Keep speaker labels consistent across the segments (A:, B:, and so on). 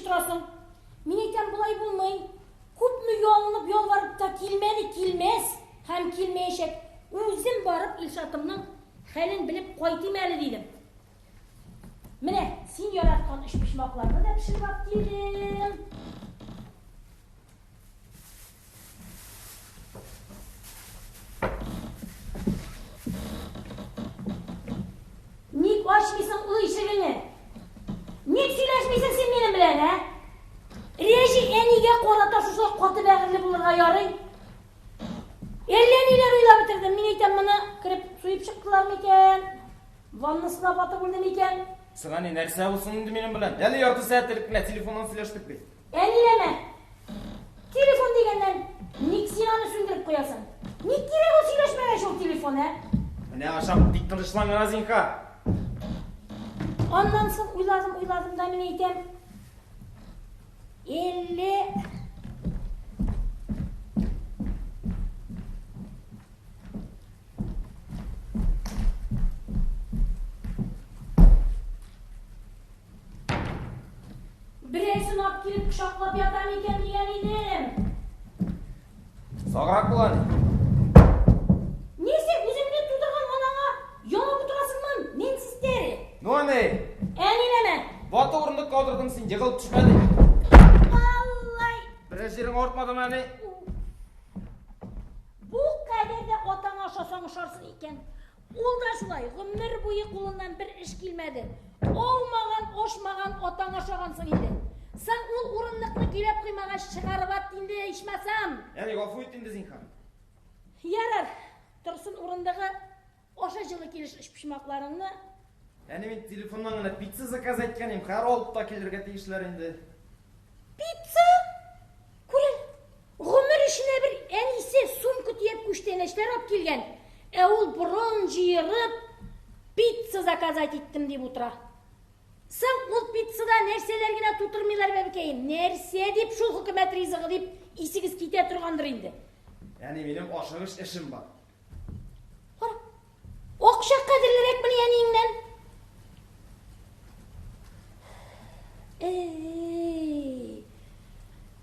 A: turasың. Мен айтам, бұлай болмай. Көп мü yolunub yol varıp da келмес, hem келмейшек. Өзім барып Илшатымның хәлін біліп қойтым әлі дейдім. Міне, сен яратқан үш пішмақларды да пішіріп ап келдім. Ник açmıysan ulu işigini? Ник сөйләшмейсің сен менің білән, ә? Режи әнеге қората шуша қаты бәғірлі бұлырға ярый. Әлі нелер ойлап бітірдім. Мен айтам, мұны кіріп суйып шықтылар ма екен? Ваннасына батып өлді ме екен?
B: Сыға не нәрсе болсын енді менің білән? Әлі ярты сәттілік білән телефоннан сөйлештік бе?
A: Әлілеме? Телефон дегеннен ник сен аны сөндіріп қоясың? Ник керек ол сөйлешмеген шол телефон, ә?
B: Міне ашап тик тынышлаңына Зинка.
A: Ondan sonra uyladım da мен айтам. Біреусін ап келіп құшақлап ятам екен деген едім.
B: Сағырақ болан.
A: Несі, өзіңде тудырған анаңа yolun oturasın mı? Men sizleri.
B: Ne?
A: Әнилеме?
B: Батı орындық қалдырдың сен, жығылып түшмәді.
A: Аллай.
B: Бірі жерің ортмадым әне.
A: Бұл қәдерде отаң ашасаң ұшарсың екен. Ол да шулай, ғұмыр бойы қолынан бір іш келмеді. Олмаған, ошмаған отаң ашағансың енді. Сен ол орындықны келеп қоймаға шығарып аттыңды ішмәсам.
B: Яғни ғафу еттіңді Зинхан.
A: Ярар, тұрсын орындығы оша жылы келіш үш пішмақларыңны.
B: Яғни мен телефоннан ғана пицца заказ айтқан ем, қар олып та келдірге тейшілер енді.
A: Pizza? Көрел, ғұмыр ішіне бір әнесе сумку тиеп күштенешлер ап келген. Ол бұрын жиырып, pizza заказать еттім деп отыра. Сен ол пиццада нәрселергіне тұтырмайлар бәбікейін. Нәрсе деп шул хүкімет ризығы деп исігіз кете тұрғандыр енді.
B: Яғни менің ашығыш ішім бар.
A: Қара, оқша қадірлерек біл әнейіңнен.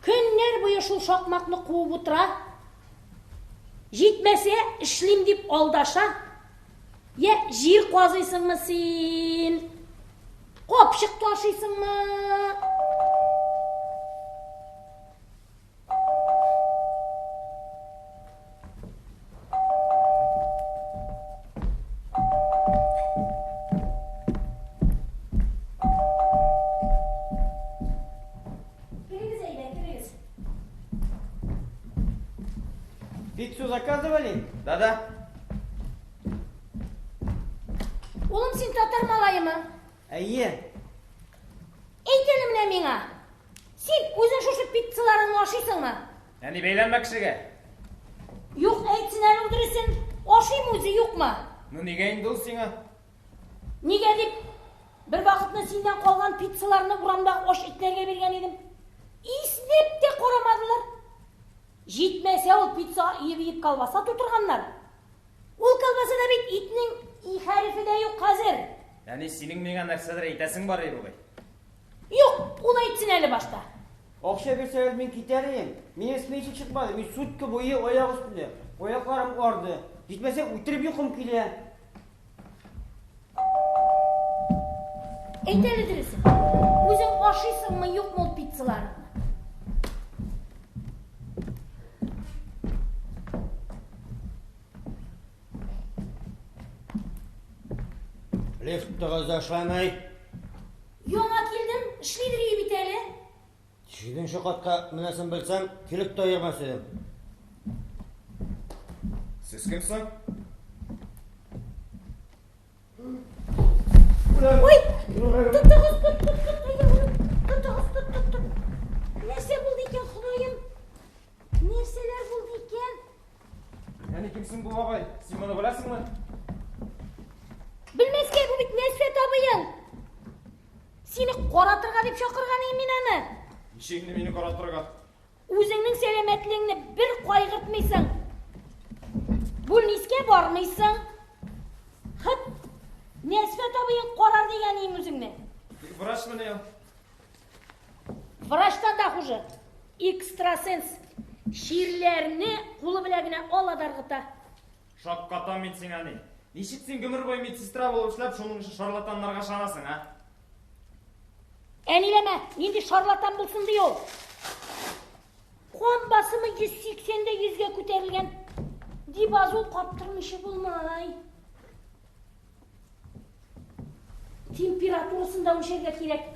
A: Күннер бойы шул шақмақны қуып отыра. Жетмәсе, ішлем деп алдаша. Е, жер қуазайсың мы сен? Қопшық ташисың мы?
B: Пиццу заказывали? Да.
A: Oğlum sen tatar malayı mı?
B: Әйе.
A: Eйтені міне меңа. Сен өзің шошып пиццаларыңны ашисың мı?
B: Яғни бейләнмәкшіге?
A: Yok, әйтсін әлі ұдырысың. Ашим өзі yok mu?
B: Ну, неге енді ол сеңа?
A: Неге деп? Bir vaqtны сенден қалған пиццаларны урамдағы ош итлерге берген едім. İsnep de qoramadılar. Жетмәсе ол пицца иіп қалбаса тұтырғаннар. Ол қалбаса да бет итнің ихәрифі де yok қазір.
B: Яғни сенің меңа нәрседер айтасың бар еді ғой?
A: Yok, ол айтсын әлі башта.
C: Ақша берсе мен кетерім. Мен смейші шықпады. Мен суткі бойы ояқ үстінде. Ояқларым қарды. Жетмәсе өтіріп ұйқым келе.
A: Әйтелі дірісің. Өзің ашисың мı yok mu ол пиццаларың?
C: Лифтті ғазашламай.
A: Yola келдім, ішлейдір ебет әлі.
C: Шүйдің шоқатқа мінесін білсем, келіп тайырмас едім.
B: Сіз кімсің?
A: Ой! Тұттығыз, тұт. Нәрсе болды екен, құдайым? Нәрселер болды екен?
B: Яғни кімсің бұл ағай? Сен мұны білесің ме?
A: Білмеске бұл бит Нәсфет абыйың. Сені қоратырға деп шақырған емен аны.
B: Ешегіңді мені қоратырға.
A: Өзіңнің сәлеметлігіңді бір қайғыртмайсың. Бұл неске бармайсың. Хыт, Нәсфет абыйың қорар деген ең өзіңні.
B: Врач міне ел.
A: Врачтан да хуже. Экстрасенс. Ширлерни кулы билегине аладар кыта.
B: Шакката мен сен аны. Нишік сен өмір бойы медсестра болып ішлеп, шоның үшін шарлатанларға шанасың, а?
A: Әнилеме, енді шарлатан болсын дей ол. Қон басымы 180-де 100-ге көтерілген. Дибазол қаптырмышы болмай. Температурасында өлшерге керек.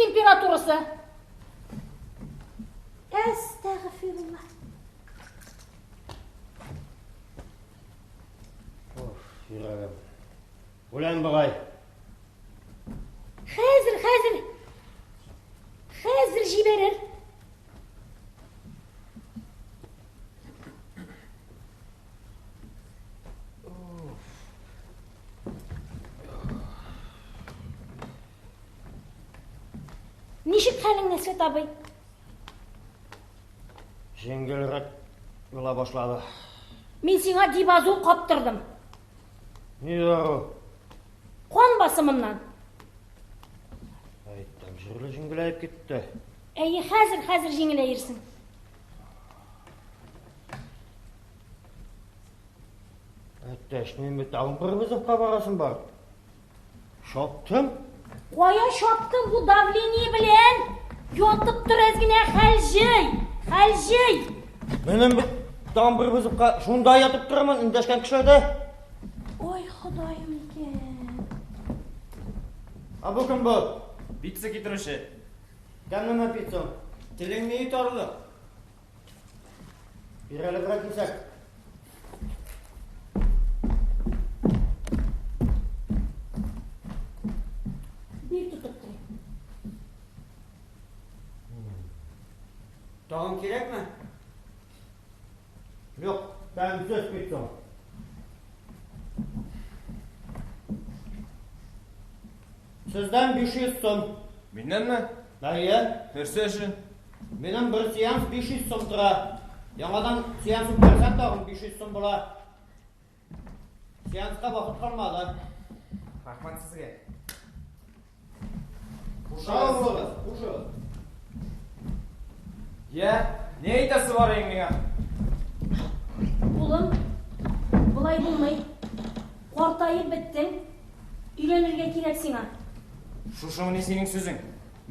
A: Температурасы. Әстәғфирулла.
C: Йөрәгем. Үлән бағай.
A: Хәзер жиберер. Нишік хәлің Нәсрет абый?
C: Жеңгелірек бола башлады.
A: Мен сиңа дибазол қаптырдым.
C: Не дару?
A: Қан басымымнан.
C: Айттым, жерлі жеңгелейіп кетті.
A: Әйе, хәзір жеңілейірсің.
C: Әттәш, мен бет ағын біріміздің қабарасың бар. Шоптым?
A: Қоя шоптым, бұл давление білен. Йотып тұр әзгіне хәл-жей.
C: Менің бет ағын біріміздің шунда ятып тұрмын, үндәшкен кішеді.
A: Ой, Құдайым екен.
C: А бұл кім бұл?
B: Пицца кетіруші.
C: Кәмнің пиццам? Тілің не ұтарлы? Bir әлі бұрак кесек.
A: Bir tutup тұрайым.
C: Tağım gerek mi? Yok, ben söz pizza. Sizden 500 som.
B: Менден mi?
C: Dayı,
B: Нәрсе үшін?
C: benim bir seans 500 som tura. Yangadan seansım versen tağım 500 som bula. Seanska vakit kalmadı.
B: Рахмат сізге.
C: Sağ olun, uşağız.
B: Я, не айтасы бар еңіңе?
A: Ұлым, бұлай болмай. Қортайып біттің. Үйленірге керек сиңа.
B: Шушымы не сенің сөзің?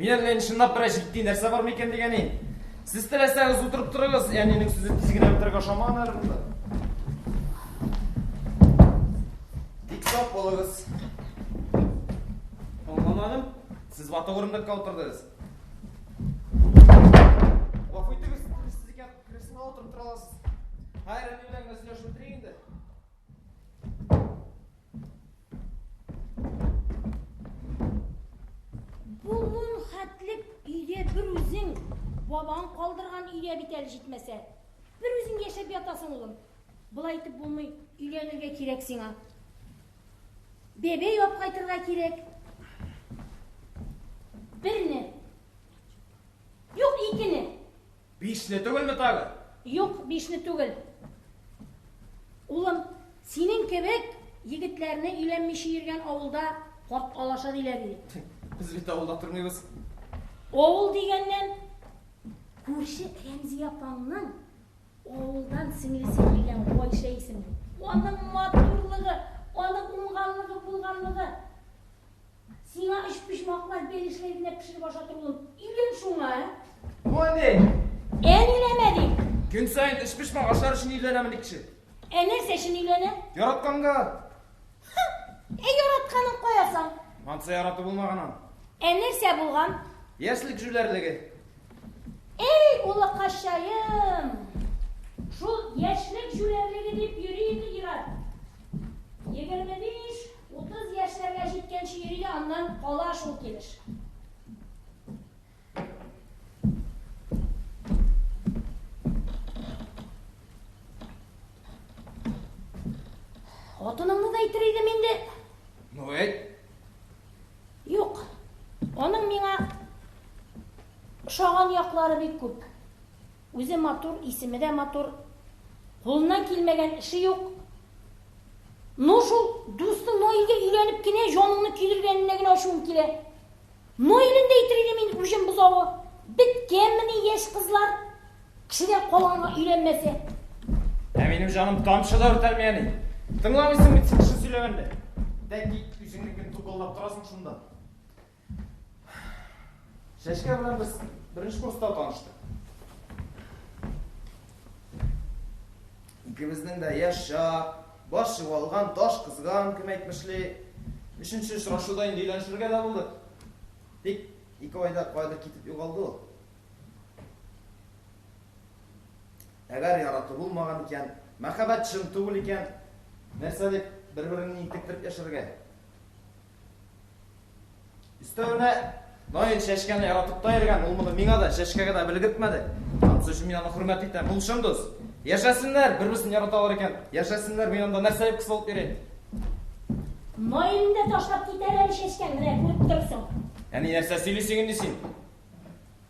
B: Мен әлін шындап бір жігіттей нәрсе бар ма екен дегені? Сіз тілесеңіз отырып тұрыңыз, әненің сөзі тізгіне өтірге шаман әрімді. Тек сап болыңыз.
C: Anlamadım.
B: Siz batı орындыққа отырдыңыз. Оқыйтыңыз, сіз екен кірісіне отырып тұра аласыз. Хайыр әнелеріңіз не үшін өтірейінді?
A: Бұлын хәтлік үйде бір өзің, бабаң қалдырған үйде бітәлі жетмесе. Bir өзің ешеп ятасың ұлым. Бұл айтып болмай, үйленірге керек сиңа. Бебе өп қайтырға керек. Бірні. Yok, ikini.
B: Бишіне түгіл ме тағы?
A: Yok, бишні түгіл. Ұлым, сенің кебек егітлеріне үйленмеші ерген ауылда қорт алаша дейлер.
B: Біз бет ауылда тұрмайбыз.
A: Oğul degenden көрші Remzi апаңның oğuldan singlisi bilген Қойша есімді. Оның матурлығы, оның ұңғанлығы, бұлғанлығы. Сиңа үш-піш мақлар белішілеріне пішіріп ашатыр ұлым. Үйлен шуңа,
B: Bu ne?
A: Ән үйлемедік.
B: Gün sayın üç-beş maaşlar için ilerlemedik kişi.
A: Нәрсе үшін үйлені?
B: Yaratkanға.
A: Яратқанын қоясың.
B: Мантса яратı bulmağынан.
A: Нәрсе болған?
B: Яшілік жүлерлігі.
A: Ey ұлы қашайым. Шул яшілік жүлерлігі деп үйрейді ират. 25-30 yaşlarga жеткенше үйрейді, андан қала шул келіш. Отыныңды да итірейді менде.
B: Ну ет.
A: Yok. Оның миңа Uşağın yaklары bek көп. Өзі матур, исімі де матур. Қолынан келмеген іші yok. Ношул дустың Нойлге үйленіп кене, жоныңны күйдіргеніне гіне ашуым келе. Нойлін дейтірейді мен ұжым бұзауы. Біткен міне еш қызлар. Кішіден қоланға үйленмесе.
B: Benim canım tamşıda öter mi yani? Tınlamışsın bir çıkışı söylemende. De ki yüzündeki tukollap durasın şundan. Şeşke bilen biz birinci kursta tanıştık. İkimizden de yaşa, başı olgan, taş kızgan, kim etmişli. Üçüncü ұшырашудан үйленшірге de bulduk. Тек 2 ayda қайда кетіп yo'qoldi o. Eğer yaratı bulmagan iken, muhabbat şın tuğul iken, nerse dep bir-birini intiktirip yaşarga. Üstüne Noyil şeşkeni yaratıp dayırgan, olmadı miňa da şeşkege de bilgitmedi. Atsı şu miňany hürmet eten, bulşum dost. Yaşasınlar, bir-birisini yaratalar eken. Yaşasınlar, men onda nerse dep kısa olup bereyim.
A: Noyilini de taşlap gider şeşken, mine көріп тұрсың.
B: Yani nerse söyleysin desin.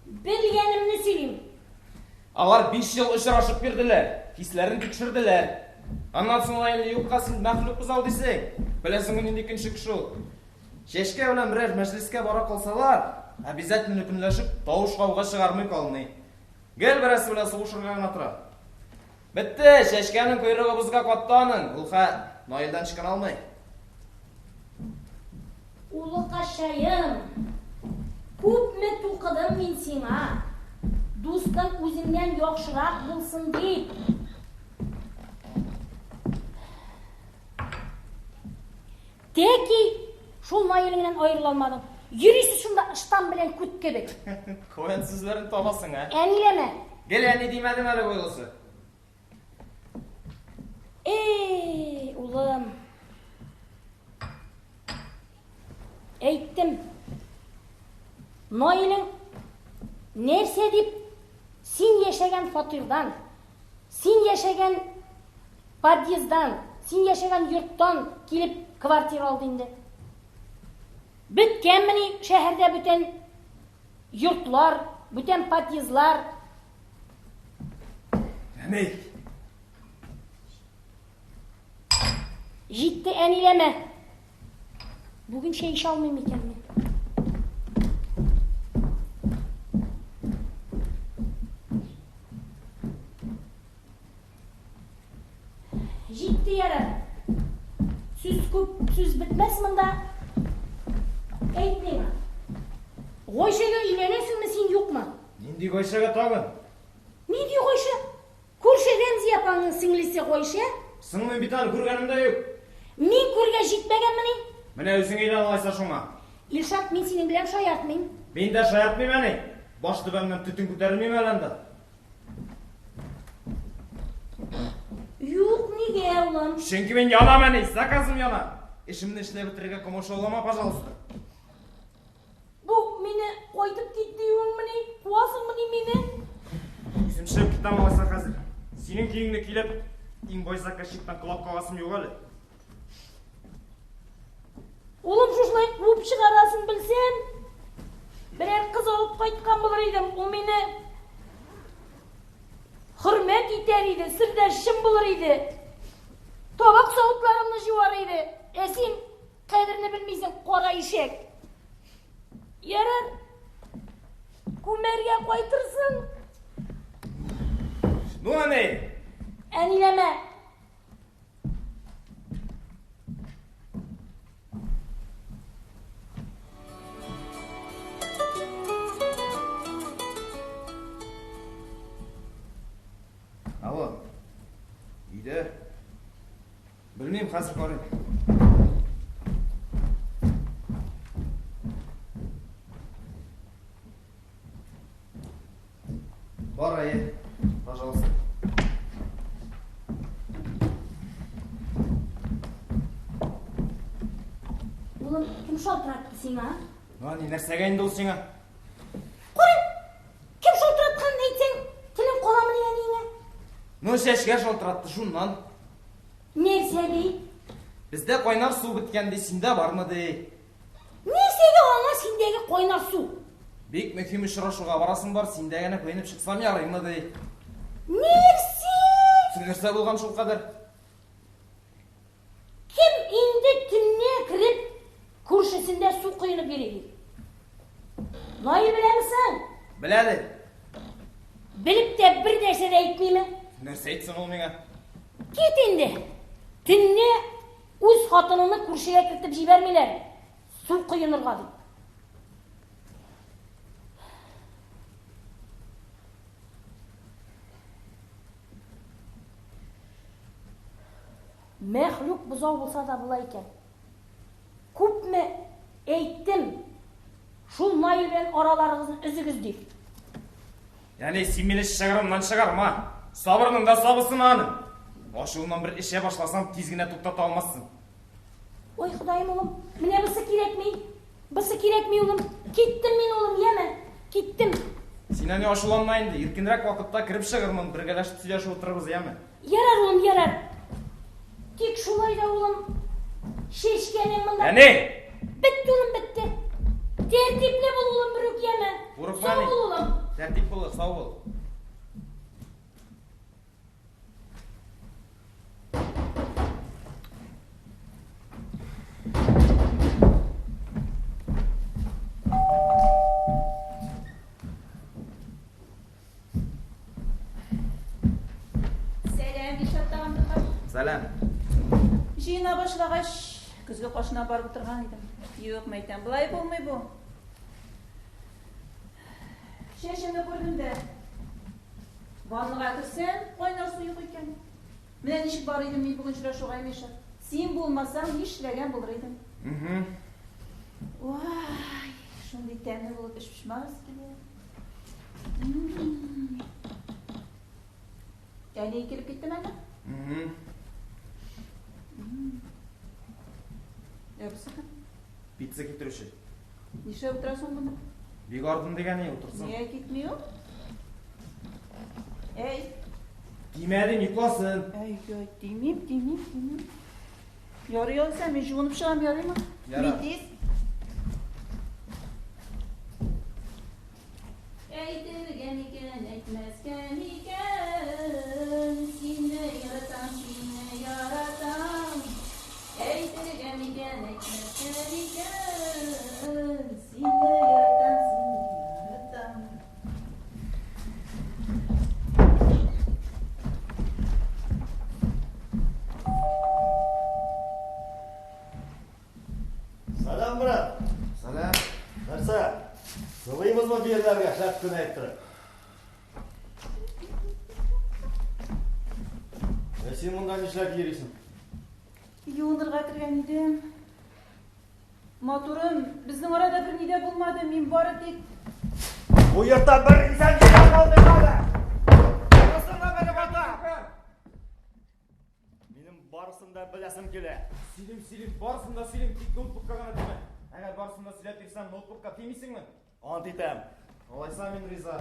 A: Bilgenimni söyleyeyim.
B: Alar 5 yıl uçraşıp birdiler. Hislerini tekşirdiler. Ondan sonra yokka sen mahlukuz al desek. Bilesin onun ikinci kişi ol. Şeşke bilen birer mecliske bara kalsalar, обязательно күнләшеп, тавыш кауга чыгармый калмый. Gel birisi bilen soğuşurga gana tura. Bitti, şeşkenin kuyruğu buzga kattanın. Ulha, Noil'den çıkan almay.
A: Ulu qaşayım. Köpme tuqıdım men sena. Dostun özünden yaxşıрақ bulsun deyip. De ki, şol Noil'den ayrılalmadım. Yürüsü şunda ıştan bilen küt kebek.
B: Koyan sizlerin tamasın ha.
A: Enileme.
B: Gel yani demedim öyle koyulası.
A: Ey ulum. Eyttim. Noil'in nerse deyip sen yaşagan faturdan, sen yaşagan подъезддан, sen yaşagan yurttan kelip kvartira aldı indi. Bitken mini şehirde bütün yurtlar, bütün подъездlar.
B: Ne?
A: Jitti enileme. Bugün şey iş almayayım iken mi? Jitti yere. Süz köp, süz bitmez mında. Eytmeyme. Koyşaga үйленесің mi sen yok mu?
B: Nindi koyşaga tagın.
A: Ne diyor Koyşa? Көрші Remzi yapanın singlisi Koyşa.
B: Sınımın bir tane kurganımda yok.
A: Мен көрге жетпеген міне.
B: Mine özün eyle alaysa şuna.
A: İlşat men senin bilen şayartmayım.
B: Ben de şayatmayım hani. Başta benden tütün küterilmeyim elende.
A: Yok nige ulan.
B: Çünkü ben yanam hani, zakazım yana. İşimden işle bitirge komoş olama, пожалуйста.
A: Bu meni koydup gittiğin mini, kuasın mini meni.
B: Bizim şef kitam alaysa hazır. Senin kiyingini kilip, in boy zaказчиктан kulak kağasım yok öyle.
A: Oğlum şuşlay kup çıkarasın bilsem. Birer kız alıp kaytkan buluraydım. O meni hürmet iteriydi, sırdaşım buluraydı. Tabak soğutlarımını juvaraydı. Esin kadrini bilmeysen kora işek. Yarın kumerge koytırsın.
B: Nu ne?
A: Enileme.
B: Alo. İyide. Bilmeyim hazır koyayım. Var ayı. Пожалуйста.
A: Oğlum kim şaltırattı seni ha?
B: Hani nersege indi ol sana?
A: Koyun! Kim şaltıratkanını eytsen, tilin kolamını yeniyine.
B: Nu şeşke şolturattı şundan.
A: Nerse dey?
B: Bizde koynar su bitkende sinde var mı dey?
A: Nersege ona sendeki koynar su?
B: Бик мөһим очрашуга барасың бар, син дә генә коенып чыксам ярыймы ди.
A: Нерсе?
B: Нәрсә булган шул кадәр?
A: Kim indi tünne kirip kurşesinde su kuyunu biri? Nail bilir misin?
B: Беләде.
A: Bilip de bir derse de etmeyeyim mi?
B: Нәрсә әйтсен ул миңа?
A: Git indi. Tünne uz hatınını kurşeye kırtıp jibermiler. Su kuyunurga deyip. Mehluk buzov bulsa da bulay eken. Kupme eğittim. Şul Nail bilen aralarınızın üzügüz deyip.
B: Яни син мине шыгырымнан чыгарма. Сабырның да сабысын аны. Ашуыңнан бер эше башласаң тиз генә туктата алмассың.
A: Oy Xudayım oğlum, mine bısı kirekmey. Bısı kirekmey oğlum. Gittim min oğlum, yeme. Gittim.
B: Син әни ашуланма инде. Иркенрәк вакытта кирип чыгырмын. Бергәләшеп сөйләшеп утырырбыз, яме?
A: Yarar oğlum, yarar. Tek şulay da oğlum. Şeşkenim bunlar.
B: Әни!
A: Bitti oğlum, bitti. Tertipli bul oğlum, bürük yeme.
B: Урыкма
A: Sağ
B: әни.
A: ol oğlum.
B: Тәртип бул, сау бул.
D: Selam, Dişat dağımdılar.
B: Сәлам.
D: Жиына башлағаш, күзгі қошына барып отырған едім. Yok мәйтен, бұлай болмай бұл. Шешімді көрдім де. Ванныға кірсен, қойнар суы екен. Менен ішіп бар едім, мен бүгін шырашуға емеші. Сен болмасаң, ешлеген болыр едім. Вай, шындай тәмі болып ішпішмағыз келе. Әне келіп кеттім әне? Yapsın.
B: Pizza getirişi.
D: Nişe oturasın bunu?
B: Big ardın degeni otursun.
D: Niye gitmiyor? Ey.
B: Giymedin yıklasın.
D: Ey göy, demeyeyim. Yarıyor sen, ben juvunup şağım yarıyor mu?
B: Yara.
D: Bitiz. Eydirgen iken etmezken iken, sinne yaratan, sinne yaratan. Eydirgen iken etmezken iken, sinne yaratan, sinne yaratan.
E: Salam bırak.
B: Salam.
E: Narsa? Sıvıyımız mı bir yerlerge şart günü ettirip? Sen bundan işler giyirsin.
D: Yuğunurga kirgen idim. Motorum, bizning orada bir nida bo'lmadi, men bor edik.
E: Bu yurtdan bir insan gelen kaldı kaldı. Nasılma beni bata? Benim barısında bilesim kele.
B: Silim, barısında silim, tik notebookka gana deme. Eğer barısında silep dirsen notebookka tiymişsin mi?
E: Antitem.
B: Olaysa men riza.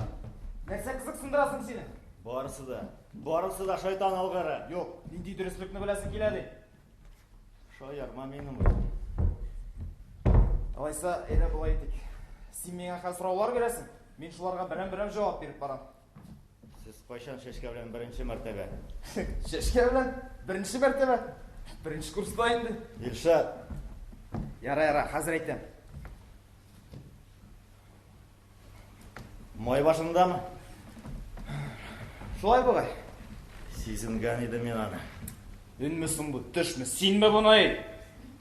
B: Нәрсә кызыксындырасың сине?
E: Barısı da şeytan algırı.
B: Yok, нинди дөреслекне беләсең килә ди.
E: Şayarma benim bu.
B: Алайса, әйдә булай итик. Син миңа хәл сораулар бирәсең. Мин шуларга берәм-берәм җавап биреп барам.
E: Siz kaçan şeşke bilen birinci mertebe.
B: Шешкә белән беренче мәртәбә. Беренче курста инде.
E: İlşat.
B: Яра, хәзер әйтәм.
E: May başında mı?
B: Шулай бугай.
E: Сезінген еді мен аны.
B: Үнмісің бу, төшмі, синме буны әйт?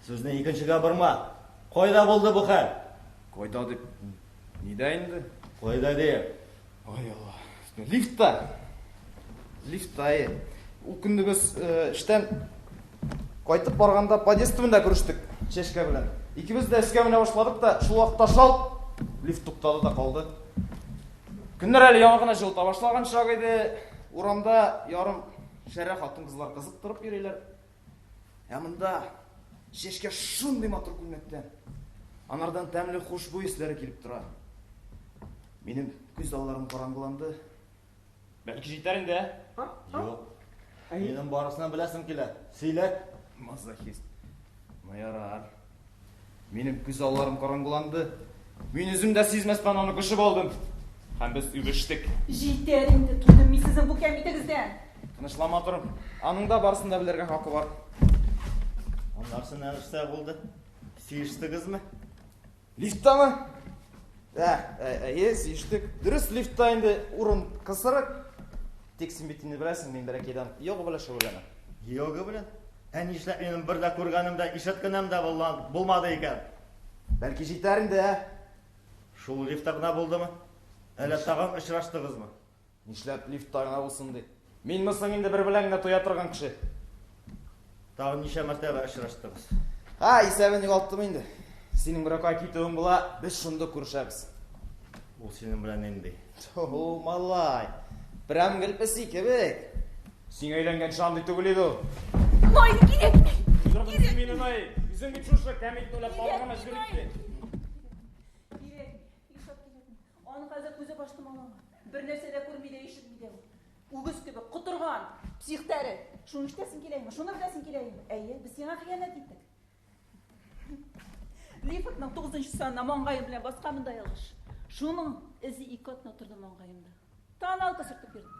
E: Сөзіне екіншіге бұрма. Қойда болды бұл хәл.
B: Койда деп, неде инде?
E: Қойда дейіп.
B: Ой Алла. Лифтта, Ул күнде без эштән кайтып барганда подъезд төбендә күрештек, Чешкә белән. Икебез дә эшкә менә башладык та, шул вакытта шалт лифт туктады да калды. Көннәр әле яңа гына җылыта башлаган чак иде. Урамда ярым шәрә хатын-кызлар кызып торып йөриләр. Монда Чешкә шундый матур күлмәктән. Анардан тәмле хушбуй исләре килеп тора. Минем күз алларым караңгыланды. Бәлки җитәр инде.
E: Yok. Benim barısına bilesim kele. Сөйләт.
B: Мазохист. Майорар. Минем күз алларым караңгыланды. Мен өзім де сезместен оны күшіп алдым. Һәм біз үйрештік.
D: Жетер енді тұрдым мен сіздің бұл кәмитігізден.
B: Тынышлама тұрып, аның да барсын да білерге хақы бар.
E: Onlarsa ne işler oldu? Sıyıştınız mı?
B: Лифтта ма? Сүйіштік. Дұрыс лифтта енді ұрын қысырық. Тексін бетінде білесің, мен бәрекейден йоғы біле шөйлені.
E: Yoga bilen. En işler benim burada kurganımda, işitkenimde bulmadı iken.
B: Бәлки жетәрін де,
E: Şu lifte gına buldu mu? Hele tağım ışıraştınız mı?
B: Нишләп лифт тайына болсын де. Мен мысың енді бір біләңіне тоя тұрған кіші.
E: Tağım nişe mertebe ışıraştınız.
B: Исәбін юғалттым енді. Сенің бір өкай кетуің бұла, біз шынды көршәбіз.
E: Bu senin bilen endi.
B: О, малай, бірәм кілпісі кебек. Сен өйленген шанды түгіледі о.
D: Ной керек.
B: Жүргін менің ай, үзің бет шұршы кәметтің өліп балғана жүректе.
D: Керек. Ишат келетін. Оны қазір көзе баштым алаңа. Bir нәрсе де көрмейді, ешітмейді. Үгіз кебі құтырған, психтәрі. Шуны іштесін келейін, шуны білесін келейін. Әйе, біз сеңа қиянат еттік. Лифтның 9-шы санына маңғайым білен басқамында ялғыш. Шуның ізі икотына тұрды маңғайымда. Тағын алқа сүртіп бердім.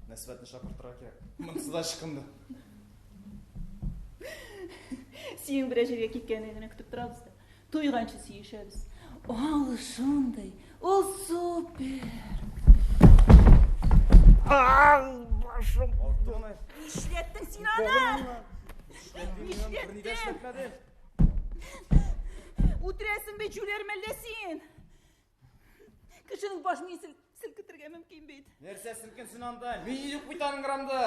B: Нәсібәтіні шақыртыра керек. Мұнысы да шықымды.
D: Сүйің бір жерге кеткеніне күтіп тұрабыз да. Тойғаншы сүйішеміз. Ол шындай, ол супер.
E: Başım.
D: Işlettің сен ана!
B: Işlettің!
D: Утресің бе жүлермелесін. Кішінің башымен сілкітірге мүмкін бейді.
B: Нәрсе сілкінсін андай, мен үйіп бұйтаның қырамды.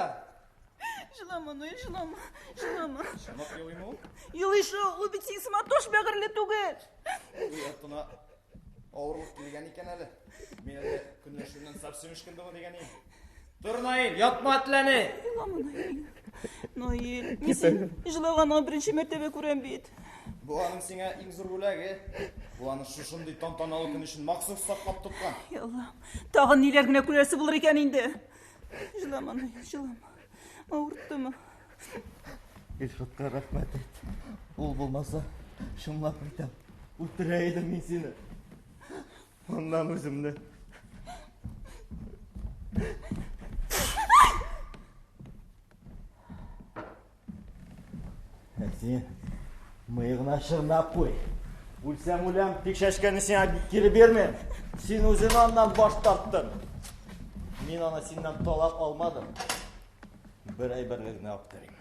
D: Жылама, Ной, жылама, жылама.
B: Шамап елайым ол?
D: Елайшы, ол бітсің сыматош бәғірлі түгіл.
B: Ой, аттына ауырлық келген екен әлі. Мен әлі күннен шүннен сапсым үшкінді ғой деген ем. Тұр, Найын, ятма әтіләне.
D: Жылама, Ной, мен сен жылағанға бірінші мәртебе көрем бейді.
B: Бұғаның сеңе ең зұр өләге. Бұғаның шушындай тантаналы күн үшін мақсус сақпап тұтқан.
D: Яллам, тағын нелергіне көресі бұлыр екен енді. Жылама, Ной, жылама. Ауыртты ма?
E: İlfat'a rahmet et. Ol bulmasa şımlap bitem. Uttıraydım ben seni. Ondan özümde. Sen mıyığına şırnap koy. Ulsem ulam tek şaşkanı sana geri verme. Sen özün ondan baş tarttın. Ben ona senden talap almadım. Bir ay birlikte yaptırayım.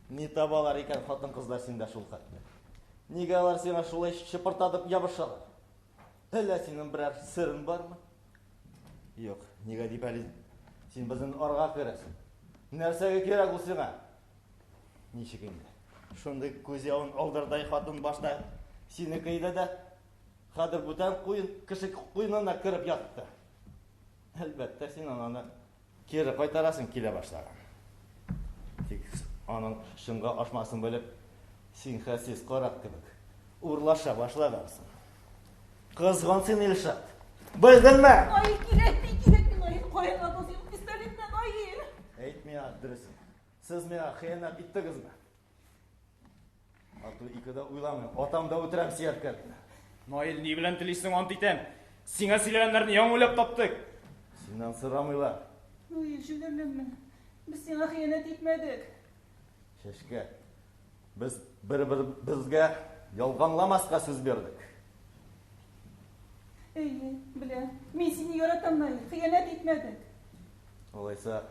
E: Ne tabalar ekan xotin qizlar senda shul qatda. Nega ular seni shulay shipirtatib yabishadi? Hali sening biror siring bormi? Yo'q, nega deb hali sen bizni orqa ko'rasan. Narsaga kerak bu senga? Nechik endi? Shunday ko'z yovun oldirday xotin boshda seni qiyda da Qadir butan qo'yin, kishi qo'yinona kirib yotdi. Albatta sen onu keri qaytarasan kela boshlagan. Onun şınğa aşmasını bölüp sinxasiz qorak kibik uğurlaşa başlagansın. Kızgınsın İlşat. Bildin mi?
D: Ay kirekti, Ной, koyun atlasın, istedim de Ной.
E: Eytmeye adresin. Siz mene xıyanat ettiniz mi? Atı ikide uylamayın. Otamda oturam siyatkardı.
B: Найыл, не білен тілейсің ант етем. Сеңа сөйлегендерін яң ойлап таптық.
E: Senden sıramıyla.
D: Ой, жүлерленме. Біз сені қиянат етмедік.
E: Şeşke. Biz bizge yolganlamasqa söz berdik.
D: Ey, bile, men seni yaratам Ной, қиянат etmedik.
E: Olaysa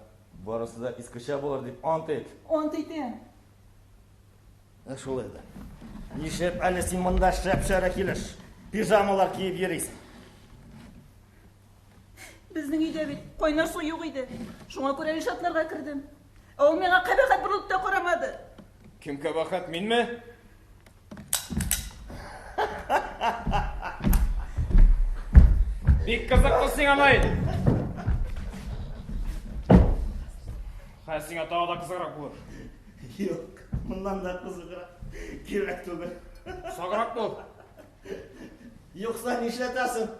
E: barısı da iskışa bulur deyip ant et.
D: Ant etem.
E: Şol edi. Nişep әлі сен мында шәп-шәрә келеш. Пижамалар киіп ерейсің.
D: Біздің үйде бет, қойнар су жоқ еді. Шуңа көре Илшатларға кірдім. Ол меңа қабақат бұрылып та қарамады.
B: Кім қабақат, мен ме? Бек қызық қылсың Найыл. Сеңа тағы да қызығырақ болар.
E: Yok, bundan da қызығырақ. Керек түгіл.
B: Сағырақ бол.
E: Yoksa ne işletesin?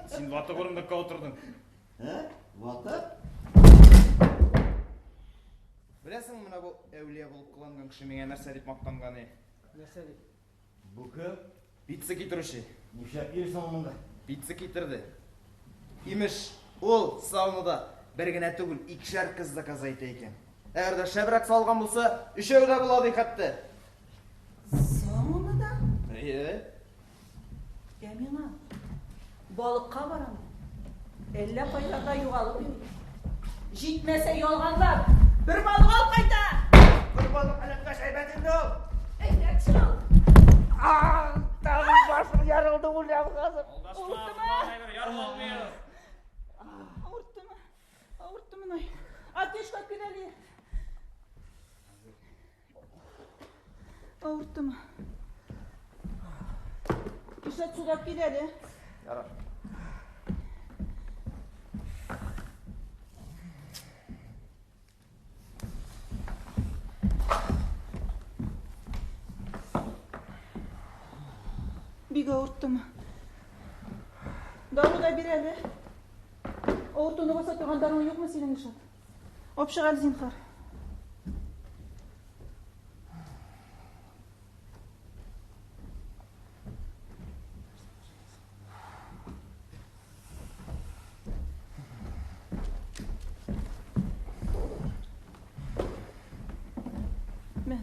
B: Сен ваты орындыққа отырдың.
E: Vata?
B: Білесің мына бұл әулие болып қыланған кіші меңе нәрсе деп мақтанғаны.
C: Нәрсе деп?
E: Bu kim?
B: Битсі кетіруші.
E: Нишләп йөрсең монда?
B: Пицца китерді. Имеш, ол саунада бір генә түгел, икішәр кыз заказа итә икән. Әгәр дә шәбрәк салган булса, өчәү дә була ди хәтта.
D: Саунада?
B: Е,
D: Миңа балыққа барам. Әллә кайтарда югалып йөри. Җитмәсә ялганлап, бір балык алып кайта.
E: Бер балык әләткә шәйбәтеңде ул.
D: Әйдәк шул.
E: Тагын башым ярылды үләм хәзер.
D: Ауырттымын ай. Атеш кап келәли. Ауырттымын. Кишет судап келәли.
B: ярар.
D: Бик ауырттым. Дару да бир әле. Ауыртуны баса торган даруың юкмы синең, Ишат? Алып чыг әле, зинһар. Мен.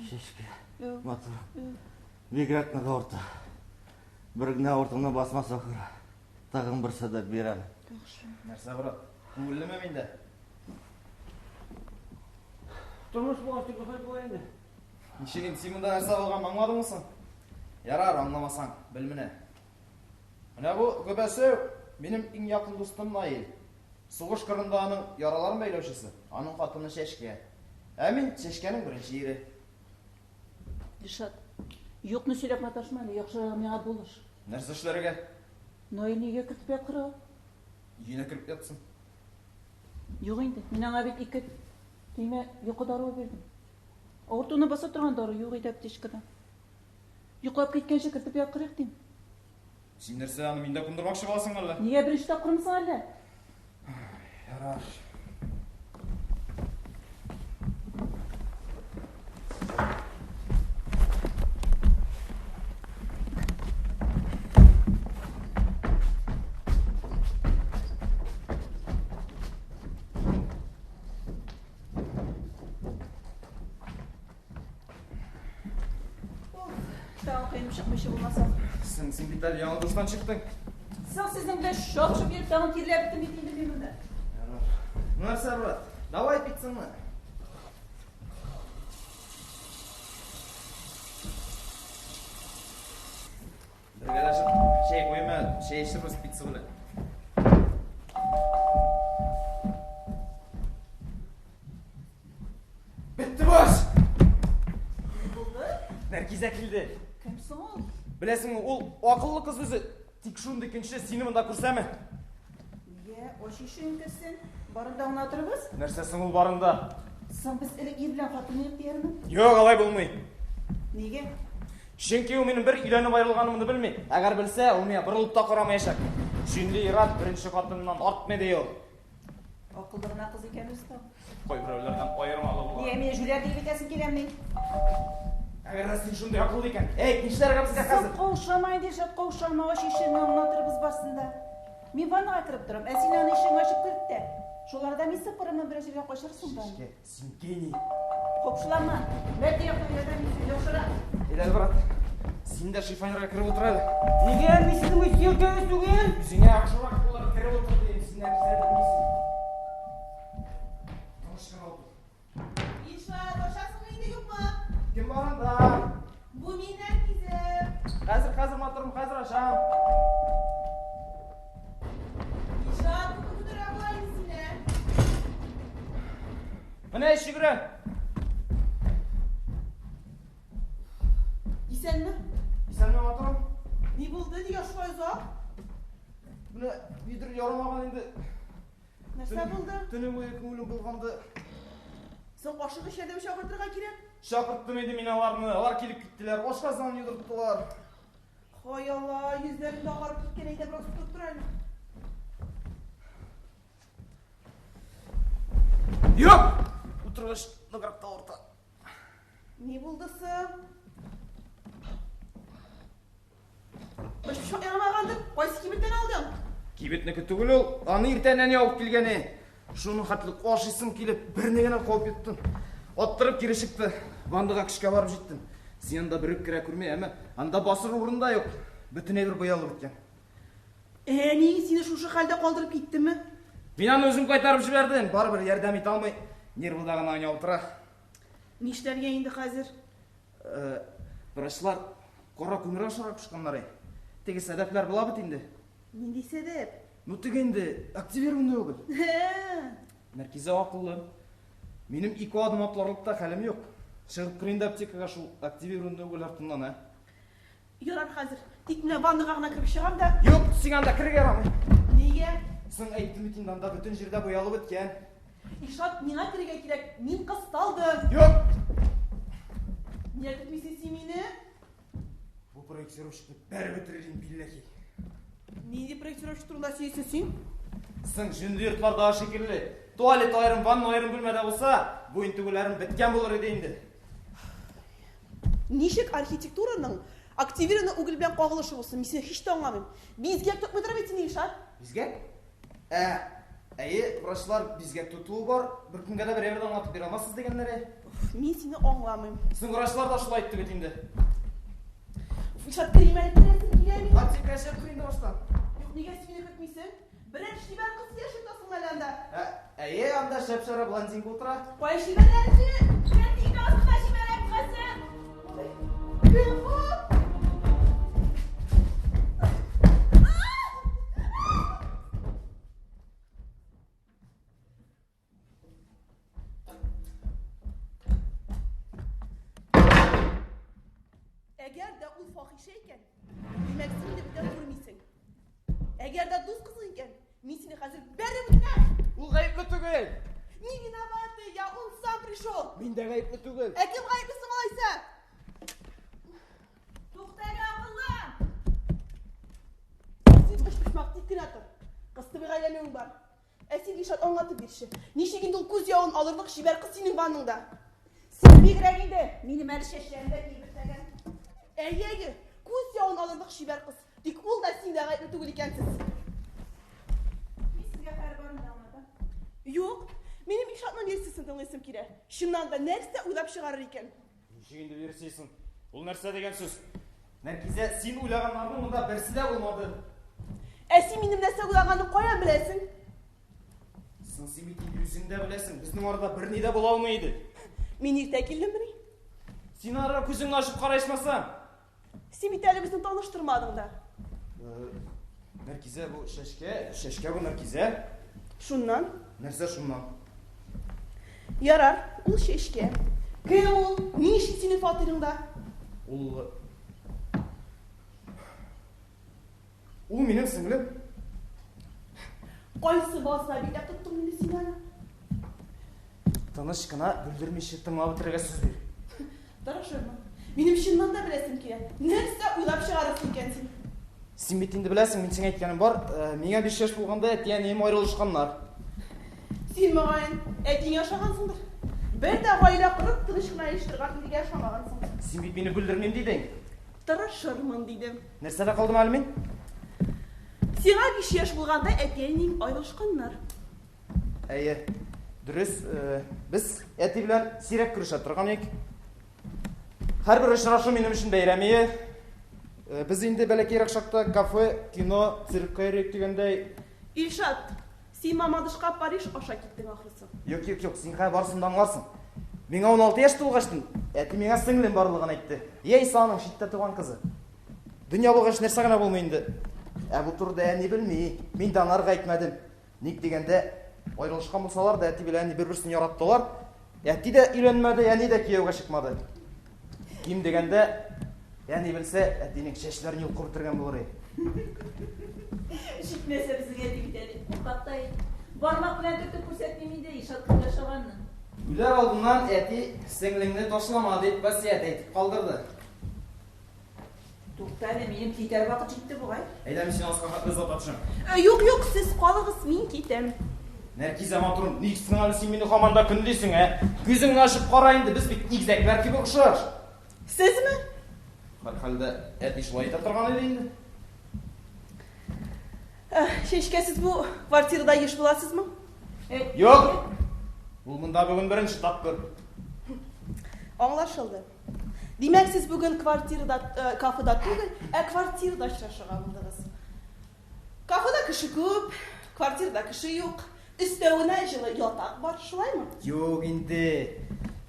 E: Шешке.
D: Yok.
E: Матур. Бигрәк нык авырта. Бер генә авыртуны басмаса ахыр. Тагын бер сәдәп бирәм.
D: Yaxşı.
B: Нәрсә, брат? Күңеллеме миндә?
C: Тормыш булган тикәфәт бу инде.
B: Ничеген син монда нәрсә булган аңладыңмы соң? Ярар, аңламасаң, бел менә. Менә бу көбәсәү минем иң якын дустым Наил. Сугыш кырында аның яраларын бәйләүчесе. Аның хатыны Шәшкә. Ә мин Шәшкәнең беренче ире.
D: Ишат. Юкны сөйләп маташма әле, яхшырак миңа булыш.
B: Нәрсә эшләргә?
D: Наил нигә кертеп яткыры?
B: Өенә кирип ятсын.
D: Юк инде. Мин аңа бит 2 төймә йокы даруы бирдем. Авыртуны баса торган дару юк иде аптечкада. Йоклап киткәнче кертеп яткырыйк дим.
B: Син нәрсә аны миндә кундырмакчы буласың әллә?
D: Нигә беренче тапкырмысың әле?
B: Ярар.
D: Tamam, kıyım çıkmışı bulmasam.
B: Син бит әле яңа дустан чыктың.
D: Sen sizin bile şapşıp gelip tamam kirler bitti mi değil mi?
B: Ярар. Нәрсә, брат? Давай пиццаны. Бергәләшеп чәй куйма, чәй эчербез пицца белән. Бетте баш! Нәркизә килде.
D: Kimsin o?
B: Беләсеңме, ул акыллы кыз үзе. Тик шундый көнче сине монда күрсәме?
D: Niye? O şişin kesin. Barında anlatırız.
B: Нәрсәсең ул барында?
D: Sen biz elek yerle fatını yap diyelim.
B: Юк, алай булмый.
D: Niye?
B: Чөнки ул минем бер өйләнеп аерылганымны белми. Әгәр белсә, ул миңа бер улып та карамаячак. Шундый ират беренче хатыннан артмый ди ул.
D: Akıllarına kız ikimiz de.
B: Кой берәүләрдән аермалы була.
D: Niye mecbuller diye bitesin kilemni?
B: Әгәр дә син шундый акыллы икән, нишләргә безгә
D: Sen
B: хәзер?
D: kovuşamayın diye şap kovuşama o şişini anlatırız başında. Min bana kırıp durum. Esinanın işini açıp kırıp de. Şolarda min sıfırımı bir şeyle koşarsın ben.
B: Син гений.
D: Kopşulama. Ne diyor bu yerden yoşura?
B: Әйдә, брат. Син дә шифонерга кирип утыр әле.
C: Нигә мисең үсү көбес түгел?
B: Үзеңә яхшырак булыр кирип утыр дим, син нәрсә белмисең. Ташкын алды.
F: İnşaat boşasın mıydı yok mu?
B: Кем барында?
F: Bu minnet bizim.
B: Хәзер матурым, хәзер ашам.
F: İnşaat bu kutudur ablayın sine.
B: Менә ишегре.
F: İsen mi?
B: Исәнме матурым?
F: Ne buldu diyor şu oyza?
B: Менә нидер ярамаган инде.
F: Нәрсә булды?
B: Төне буе күңелем булганды.
F: Sen başını şerde bir şakırtırga kirem.
B: Шакырттым иде мин аларны. Алар килеп киттеләр. Ашказан йодырттылар.
F: Hay Allah, yüzlerinde ağarıp tutken eyde bırak tutup duralım.
B: Юк! Утыргыч ныграк та орта.
F: Ne buldasın? Başka şey yaramağandır. Qaysı kibitten aldın?
B: Кибетники түгел ул, аны иртәннән ябып килгәне. Шуны хатлык ашыйсым килеп, берне генә калып киттем. Аттырып кире чыкты. Вандага кышка барып җиттем. Син анда биреп керә күрмәй, әмма анда басыр урында юк. Бөтенләй бер буялып беткән.
F: Niye seni şuşu halde kaldırıp gitti mi?
B: Мин аны үзем кайтарып җибәрдем. Барыбер ярдәм итә алмый, нервыда гына уйнап утыра.
F: Ne işlerge indi hazır?
B: Врачлар кара күмер ашарга кушканнар. Теге сәдәпләр була бит инде.
F: Nindi sebep?
B: Ну теге инде активированный түгел.
F: He.
B: Мәркизә акыллы. Минем 2 адым атларлыкта хәлем юк. Чыгып кирин дә аптекага шул активированный түгел артыннан, а?
F: Yarar hazır. Dikmine bandığına kırıp шығам da.
B: Юк, син анда киргә ярамый.
F: Niye?
B: Син әйттем бит инде анда бөтен җирдә буялып беткән.
F: İşat nina kırıga kirek. Min kıstaldım.
B: Юк!
F: Niye tutmuşsun simini?
B: Бу проектировщикны бәрі бетерерин билләһи.
F: Neydi projektörü turunda seysin sin?
B: Син җүнле йортларда шикелле. Туалет айрым, ванна айрым бүлмәдә булса, бу интегүләрем беткән булыр иде инде.
F: Nişek arxitekturanın aktivirana uğulben qağılışı olsun. Misini hiç de anlamıyorum. Bizge tutmadıra betini işat.
B: Бизгә? Әйе, врачлар бизгә тотуы бар. Бер көнгә дә бер yerden атып бирә алмассыз дигәннәре.
F: Min seni anlamıyorum.
B: Син врачлар да шулай әйтте бит инде.
F: İşat kıymet etmesin bilemiyorum.
B: Атик әшәп кырында баштан.
F: Yok niye simini kırtmışsın? Birer şiber kız yaşındasın alanda.
B: Әйе, анда шәп-шәрә блондинка утыра.
F: Koy şiberlerci.
A: Ben değil aslında şimerek kızım.
F: Kıyım bu. Eğer de ul fahişeyken, bilmeksin de bir de vurmuşsun. Eğer de duz kızıyken, misini hazır berim ne?
B: Ул гаепле түгел.
F: Не виноваты, я он сам пришел.
B: Мин дә гаепле түгел.
F: Ким gayipsin olaysa?
A: Tuhtara akıllım.
F: Siz kışkışmak dikkin atır. Kısты bir gaylemeğin var. Esin işat anlatı bir şey. Nişegin dul kuz yağın alırlık şiber kız senin vanında. Siz bir gireginde.
A: Benim el şeşlerinde giydirtegen.
F: Eyyegi, kuz yağın alırlık şiber kız. Dik ul da sin de gayipli tugul ikensiz.
A: Biz sizge ferbarım damada.
F: Yok, benim işatla neresisin tınlısım kire. Şundan da neresi uylap çıkarır iken.
B: Ничегинде берсейсің. Ул нәрсә дигән сүз? Нәркизә, син уйлаганнарның монда берсе дә булмады.
F: Esin benim nese uylağanı koyan bilesin.
B: Син Симитин үзең дә беләсең, безнең арада берни дә була алмый иде.
F: Men irte kildim biri.
B: Син ара күзеңне ачып карашмасаң.
F: Simit әлі біздің tanıştırmadın da.
B: Нәркизә, бу шәшкә бу Нәркизә.
F: Şundan.
B: Нәрсә шуннан?
F: Yarar, ul şeşke. Kıyım ul, ne işin senin fatırında?
B: Ул минем сеңлем.
F: Qaysı basına bir de tuttun beni sinana.
B: Тыныч кына бүлдермичә тыңлап бетерергә сүз бир.
F: Daraşırma. Benim şundan da bilesim ki. Neresi uylap çıkarırsın kendini.
B: Син бит инде беләсең, мин сиңа әйткәнем бар, миңа 5 яшь булганда әтиәнем аерылышканнар.
F: Sen mağayın, etin yaşağansındır. Bir de gayla kırıp tınışkına iliştirgan ilgi yaşamağansın.
B: Син бит мине бүлдермим дидең.
F: Daraşırmın dedim.
B: Нәрсәдә калдым әле мин?
F: Сиңа 5 yaş bulganda eteğinin ayrılışkanlar.
B: Әйе, дөрес, без әти белән сирәк күрешә торган идек. Һәрбер очрашу минем өчен бәйрәмие. Без инде бәләкәйрәк чакта кафе, кино, циркка йөрик дигәндәй.
F: İlşat, sen Mamadышка Париж аша киттің ахырсы.
B: Юк, син хәй барсын да аңларсың. Миңа 16 яшь тулгачлын, әти миңа сеңлем барлыгын әйтте. Исаның шиттә туган кызы. Дөнья булгач нәрсә генә булмый инде. Бу турда әни белми, мин дә анарга әйтмәдем. Ник дигәндә, аерылышкан булсалар да әти белән әни бер-берсен яраттылар. Әти дә өйләнмәде, әни дә кияүгә чыкмады. Ким дигәндә, әни белсә, әтинең чәчләрен йолкып бетергән булыр иде.
D: Şitmese bizim eti gidelim. Hatta barmak bilen döküp көрсәтмеймін де işattın yaşavanның.
B: Үләр алдыннан әти сеңлеңне ташлама дип васият әйтеп калдырды.
D: Туктәле, минем китәр вакыт җитте бугай.
B: Әйдә, мин сиңа аска хат язып тапшырам.
F: Yok, siz kalığız, min kitem.
B: Нәркизе матурым, никсің әлі сен мені қаманда күн дейсің, Күзіңді ашып қарайынды, біз бек игзек бәркі бір ұшар.
F: Сізме?
B: Бір қалды әті шылайта тұрған еді енді.
F: Шешке, сіз бұл квартирада еш боласыз мı?
B: Yok. Бұл мұнда бүгін бірінші тапқыр.
F: Anlaşıldı. Demek siz bugün kafede değil, kvartirada şaşırandınız. Kafede kişi köp, kvartirada kişi yok. Üstüne жылы yatak var, şılay mı?
B: Yok енді.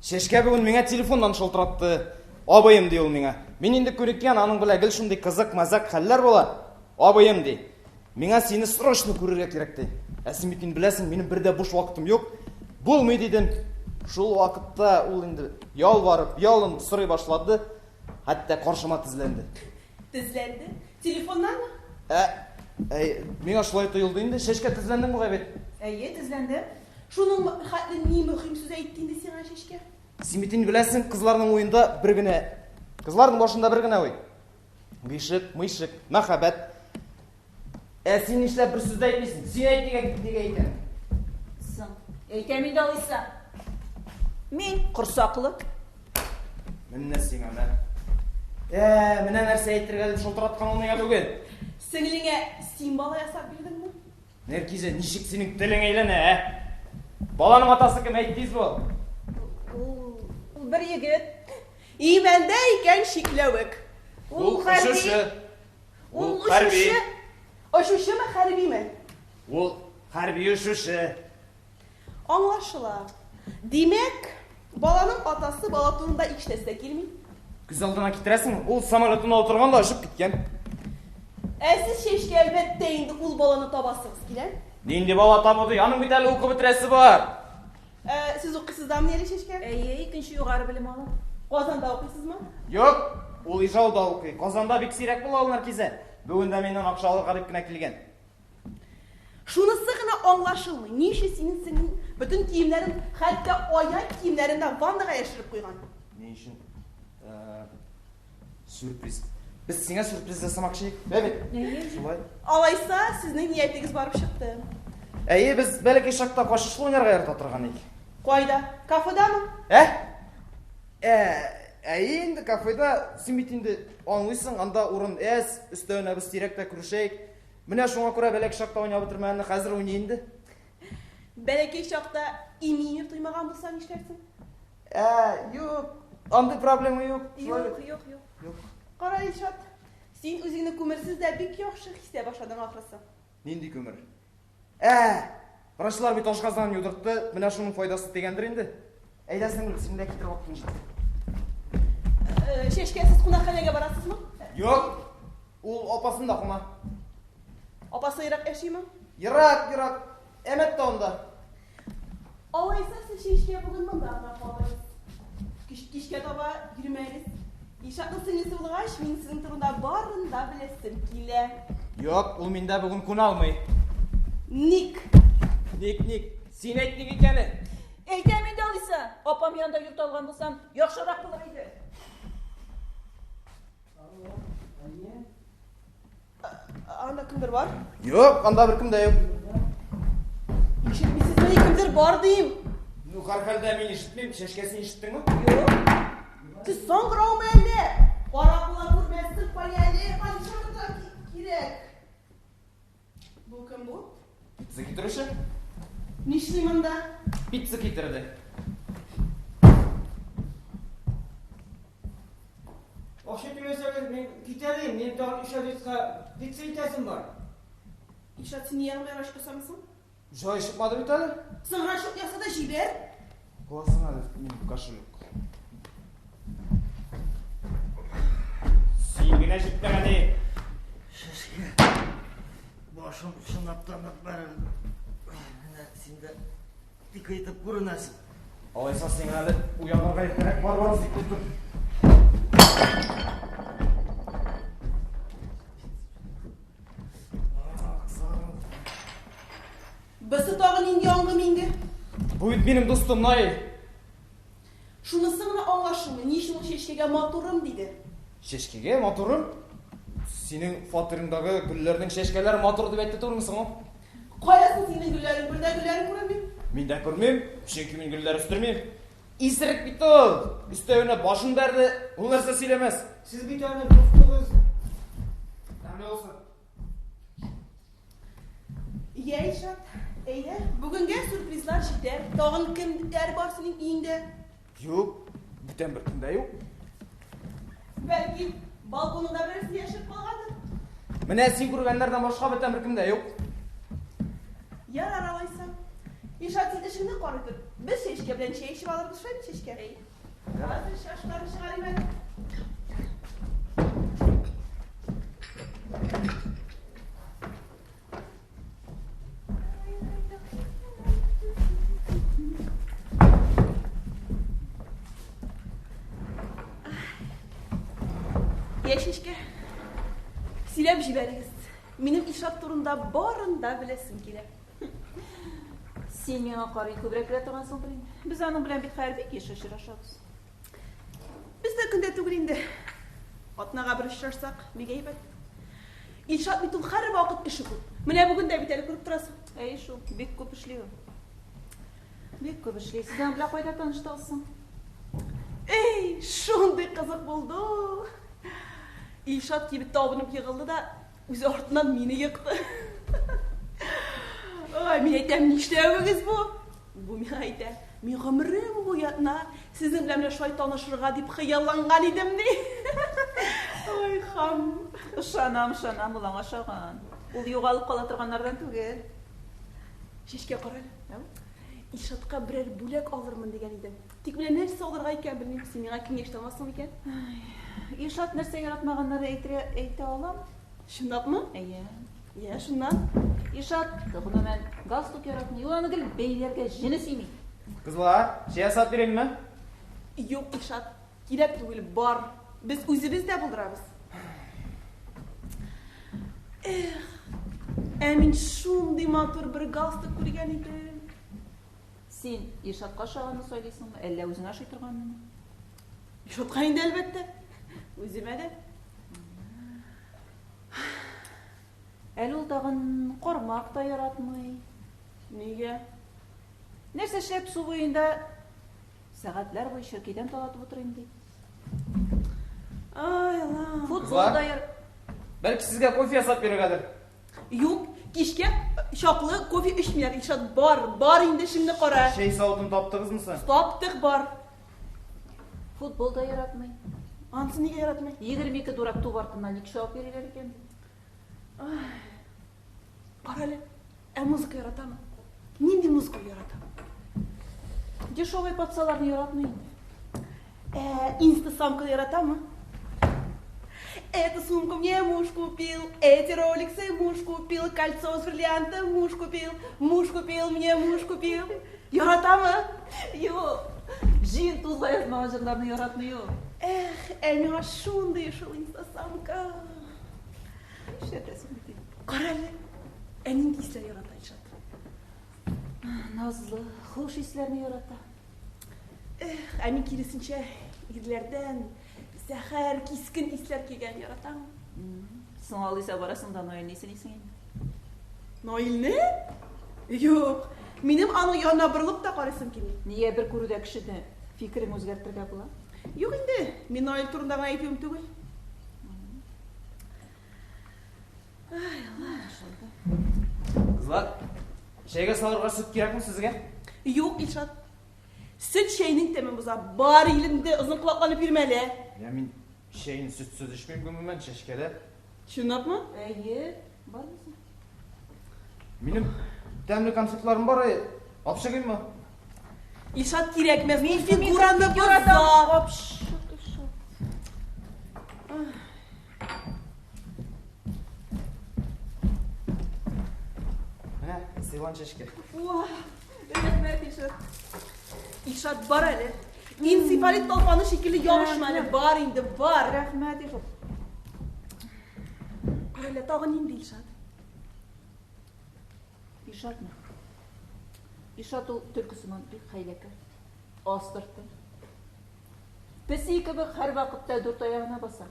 B: Шешке бүгін меңе телефондан шылтыратты. Абайым дей ол меңе. Мен енді көреккен аның біле гіл шындай қызық, мазақ хәлләр бола. Абайым дей. Меңе сені срочно көрерге керек дей. Әсімекен білесің, менің бірде буш вақытым yok. Болмай дедім. Шул вақытта ол енді ялварып, ялын сұрай башлады. Хәтта қаршыма тізленді.
F: Tizlendi. Telefondan mı?
B: Меңе шулай тойылды енді. Шешке тізлендің бұға бет.
D: Tizlendi.
F: Şunun hakkında ne mühim söz ettiğinde sana şeşke?
B: Симитин білесің, қызлардың ойында бір гіне. Қызлардың башында бір гіне ой. Гишік, мыйшық, махаббат. Сен ішлеп бір сөзді айтмайсың. Сен айт неге айтқан?
D: Сың. Әйтәмін де алайса. Мен құрсақлы.
B: Міне сен ана. Міне нәрсе айттырғалып шолтыратқан олмайға бүгін.
F: Singline simbala yasak bildin mi?
B: Нәркизе, нешік сенің тілің ейлені, Баланың атасы кім әйттейіз бұл?
D: Ул бір егет.
F: İmendeyken şiklevik.
B: Ол үшіші. Ол қарби.
F: Aşuşu mu harbi mi?
B: Ол қарби үшіші.
F: Anlaşıla. Demek balanın atası bala turunda iç destek gelmiyor.
B: Күз алдына кетіресің, ол самолетіне отырғанда ұшып кеткен.
F: Siz şeşke elbette indi ul balanı tabasınız gilen.
B: Ненде бала табуды, яның бит әлі оқы бітіресі бар.
F: Siz okuysunuzdan mı yeri şeşke?
D: Екінші жоғары білім алам.
F: Kozanda okuysunuz mu?
B: Yok, ол Ижауда оқи. Қазанда бек сирек бұл ал Нәркизе. Бүгін де менен ақша алып қарап кіна келген.
F: Şunысы gına anlaşılmıyor. Niçin senin bütün giyimlerin hatta ayak giyimlerinden vandaga yaşırıp koygan?
B: Не үшін? Сюрприз. Біз сеңе сюрприз жасамақшы ек. Бәбет. Солай.
F: Alaysa sizin niyetiniz barıp çıktı.
B: Біз бәлеке шақта қашышлы ойнарға ерта тұрған ек.
F: Koyda? Kafada mı?
B: Енді кафеда симитинді анлайсың, анда орын үстәуіне біз тиректе күрішейік. Міне шуңа көре бәлеке шақта ойна бітірмәні қазір ойнайынды.
F: Belki şakta iminir duymagan bulsan işlersin.
B: Yok. Андай проблема yok.
D: Yok.
F: Qara İlşat, sen özünü kömürsüz de bik yaxşı hisse başladın axırısı.
B: Нендей көмір? Врачлар бит ашқазанын юдыртты, міне шуның файдасы дегендір енді. Әйдәсің біл, сен де кетір вақытын жетті.
F: Şeşke siz qonaqxonaga barasız mı?
B: Yok. Ол апасын да қуна.
F: Apası Irak eşi mi?
B: Irak. Emet de onda.
F: Alaysa siz şeşke bugün mı da qalırız? Kişke taba yürüməyiniz. İlşatlı sınısı bulğaş, men sizin turunda barın da bilesim kile.
B: Yok, ол менде бүгін күн алмай.
F: Ник.
B: Ник. Сен айт неге екені?
D: Әйтәмін де алайса. Апам янда йұрт алған болсам, яқшырақ болайды.
F: Anda kimdir var?
B: Yok, анда бір кім де yok.
F: İşitmişsiniz mi kimdir var diyeyim.
B: Қарқалда мен ешітмеймін, шешкесін ешіттің ме?
F: Yok. Siz son kıravma elle. Barakula vurmazsın payeli. Alışanıza kirek. Bu kim bu?
B: Pizza кетіруші?
F: Nişliyim da.
B: Pizza кетірді.
C: Akşam demeseniz ben giderim. Benim daha iş adresine pizza itesim var.
F: İşat seni yanmaya başkasa mısın?
B: Жай шықмады бит әлі?
F: Sana raşık yasa da jiber.
B: Қоясың әлі, мен кошелек. Сен гіне жеттің әне.
E: Шешке, башым шынаттанып бәрін. Сен де тикайтып көрінесің.
B: Алайса сен әлі уянарға ертерек бар зекте тұр.
F: Bası tağın indi yangım indi.
B: Bu ит benim dostum Nail.
F: Şunысы ғана anlaşılmıyor. Niçin o şeşkege maturum dedi.
B: Шешкеге моторым? Сенің фатырыңдағы гүллердің шешкелері мотор деп айтты тұрмысың ғой?
F: Koyasın senin güllerin, burada güllerin göremiyorum.
B: Мен de көрмейм, çünkü мен гүлдер үстірмейм. Исірік бітті ол. Үстеуіне башын бәрді, ол нәрсе сөйлемес.
C: Siz bir tane dostunuz.
B: Дәме olsun.
F: İyi İlşat. Eyle, bugün gel sürprizler çıktı. Dağın kimler var senin iyinde?
B: Yok, бүтән bir кімде yok.
F: Belki balkonunda birisi yaşayıp kalmadı.
B: Міне сен көргәндерден башқа бүтән bir кімде yok.
F: Yar aralaysa. İlşat siz işini korudur. Biz şeşke bilen işi alırız şöyle şeşke. Hazır şaşları çıkarayım ben. Yeşişke. Silem jiberiz. Benim İlşat turunda barında bilesin ki.
D: Sen meni qarang, ko'proq aytgansan biling. Biz onun bilan bir xayrlik yashashirashamiz.
F: Biz de kunde tugurinde. Atnağa bir işlersak bir geybet. İlşat bütün her vakit işi bu. Mine bugün de bir tane kurup durasın.
D: Ey shu, bek ko'p ishlayman. Bek ko'p ishlaysiz. Sizdan bilan qayda tanishdingiz?
F: Ey şunday kızık buldu. İlşat gibi tavınıp yığıldı da üzü ortadan mini yıktı. Ay min aytem ne işleyemez bu? Bu min aytem. Min ömrüm bu yatna. Sizin bilen şöyle tanışırga deyip hıyallangan idim ne? Ay ham.
D: Ышанам, улаңа ошаган. Ул югалып кала торганнардан түгел.
F: Şişke karar. İlşat'a birer bulak alırmın degen idim. Tek bile neresi olurga iken bilmem. Senin kim yaştamazsın iken?
D: Илшат нәрсә яратмаганнары әйтә алам.
F: Şundap mı?
D: Әйе.
F: Ya şundan.
D: Илшат, гомумән, галстук яратмый. Ул аны гел бәйләргә җене сыймый.
B: Kızlar, şey hesap vereyim mi?
F: Yok İlşat. Gerek değil bar. Biz özümüz de buldurarız. Emin şunday matur bir galstuk күргән идем.
D: Син Илшатка ошаганны сөйлисеңме, әллә үзеңә ашый торганмы?
F: İlşat'a indi elbette. Özüme de.
D: Әле ул тагын кармак та яратмый.
F: Nege?
D: Нәрсә эшләп су буенда сәгатьләр буе ширкәдән талатып утырыйм ди.
F: Ay Allah.
D: Футболда яр...
B: Belki sizge kofe hesap verirler.
F: Yok. Kişke şaklı kofi içmeyer. İlşat bar. Bar indi şimdi kara.
B: Şey savudunu taptınız mı sen?
F: Taptık bar.
D: Футболда яратмый.
F: Ansı nege yaratmay?
D: 22 дурак туп артыннан 2 жауап берилер екен.
F: Karale. Muzika yaratamam. Nindi muzika yaratamam.
D: Дешевый патсаларны яратмый.
F: Инста-самка яратамам. Эту сумку мне муж купил, эти роликсы муж купил, кольцо с бриллиантом муж купил, мне муж купил. Яратамам.
D: Юк. Жин тузла язмаган жырларны яратмый юк.
F: Миңа шундай шул инста-самка.
D: Ишетесең бит.
F: Карale. Нинди ислер ярата Илшат?
D: Назлы, хуш исләрне ярата.
F: Min kirisinçe irlerden zəhər, kiskin islər kegen yaratan.
D: Соң исә барасың да Ноэль нисен исең инде.
F: Noel ne? Yok. Benim anı yanına bırılıp da karısım kimi.
D: Нигә бер күрүдә кешене фикерен үзгәртергә була?
F: Yok indi. Min Noel turunda gana ipim tügül. Ay Allah.
B: Kızlar, şeyge salırga süt gerek mi sizge?
F: Yok İlşat. Süt şeyinin temin buza. Bari ilinde uzun kulaklanıp yürümeli.
B: Ya min şeyin sütsüz içmeyeyim gümümen çeşkele.
F: Şunlap mı?
D: Әйе, бар мисың?
B: Benim demli konfetlerim var ya. Apşakayım mı?
F: İlşat gerekmez. Min figuranda buza.
B: He, Sivan çeşke.
F: Vah. Rahmet İlşat. İlşat bar hele. İnsifalit tolpanı şekilli yavuşmalı. Bar indi var.
D: Рәхмәт, Илшат.
F: Öyle tağın indi İlşat.
D: Илшатмы? Илшат ул төлкісінен бик хәйләкәр. Астыртты. Песи кебек һәр вакытта дүрт аягына баса.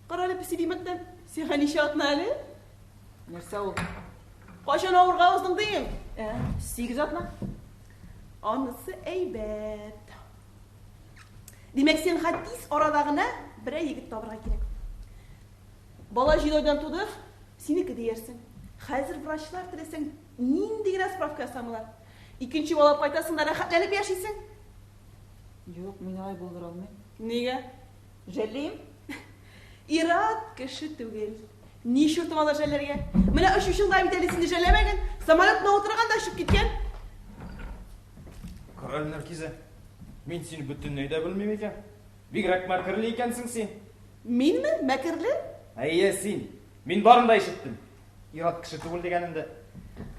F: Kararlı pisi demekten. Sen hani şatna hele?
D: Нәрсә ул?
F: Kaçan avurğağızdın deyim.
D: 8 atma.
F: Anısı eybet. Demek sen hadis aradağına bir yigit tabırğa gerek. Bala jidoydan tutup seniki deyersin. Hazır vraçlar dilesen nindigine spravka samılar. İkinci bala paytasında rahatlanıp yaşaysın.
D: Yok, men ay buldur almayım.
F: Nega?
D: Jelliyim.
F: İrat kışı tügel. Ni şurtum ala jellerge. Mena üç yaşında bir delisini jellemegen. Samanat oturgan da şıp gitken.
B: Король Наркиза, мен сені бүтінней де білмейм екен. Бигрәк мәкірлі екенсің сен.
F: Min mi? Mekirli?
B: Әйе, сен. Мен барында ишеттім. Ират кіші түгіл дегенімді.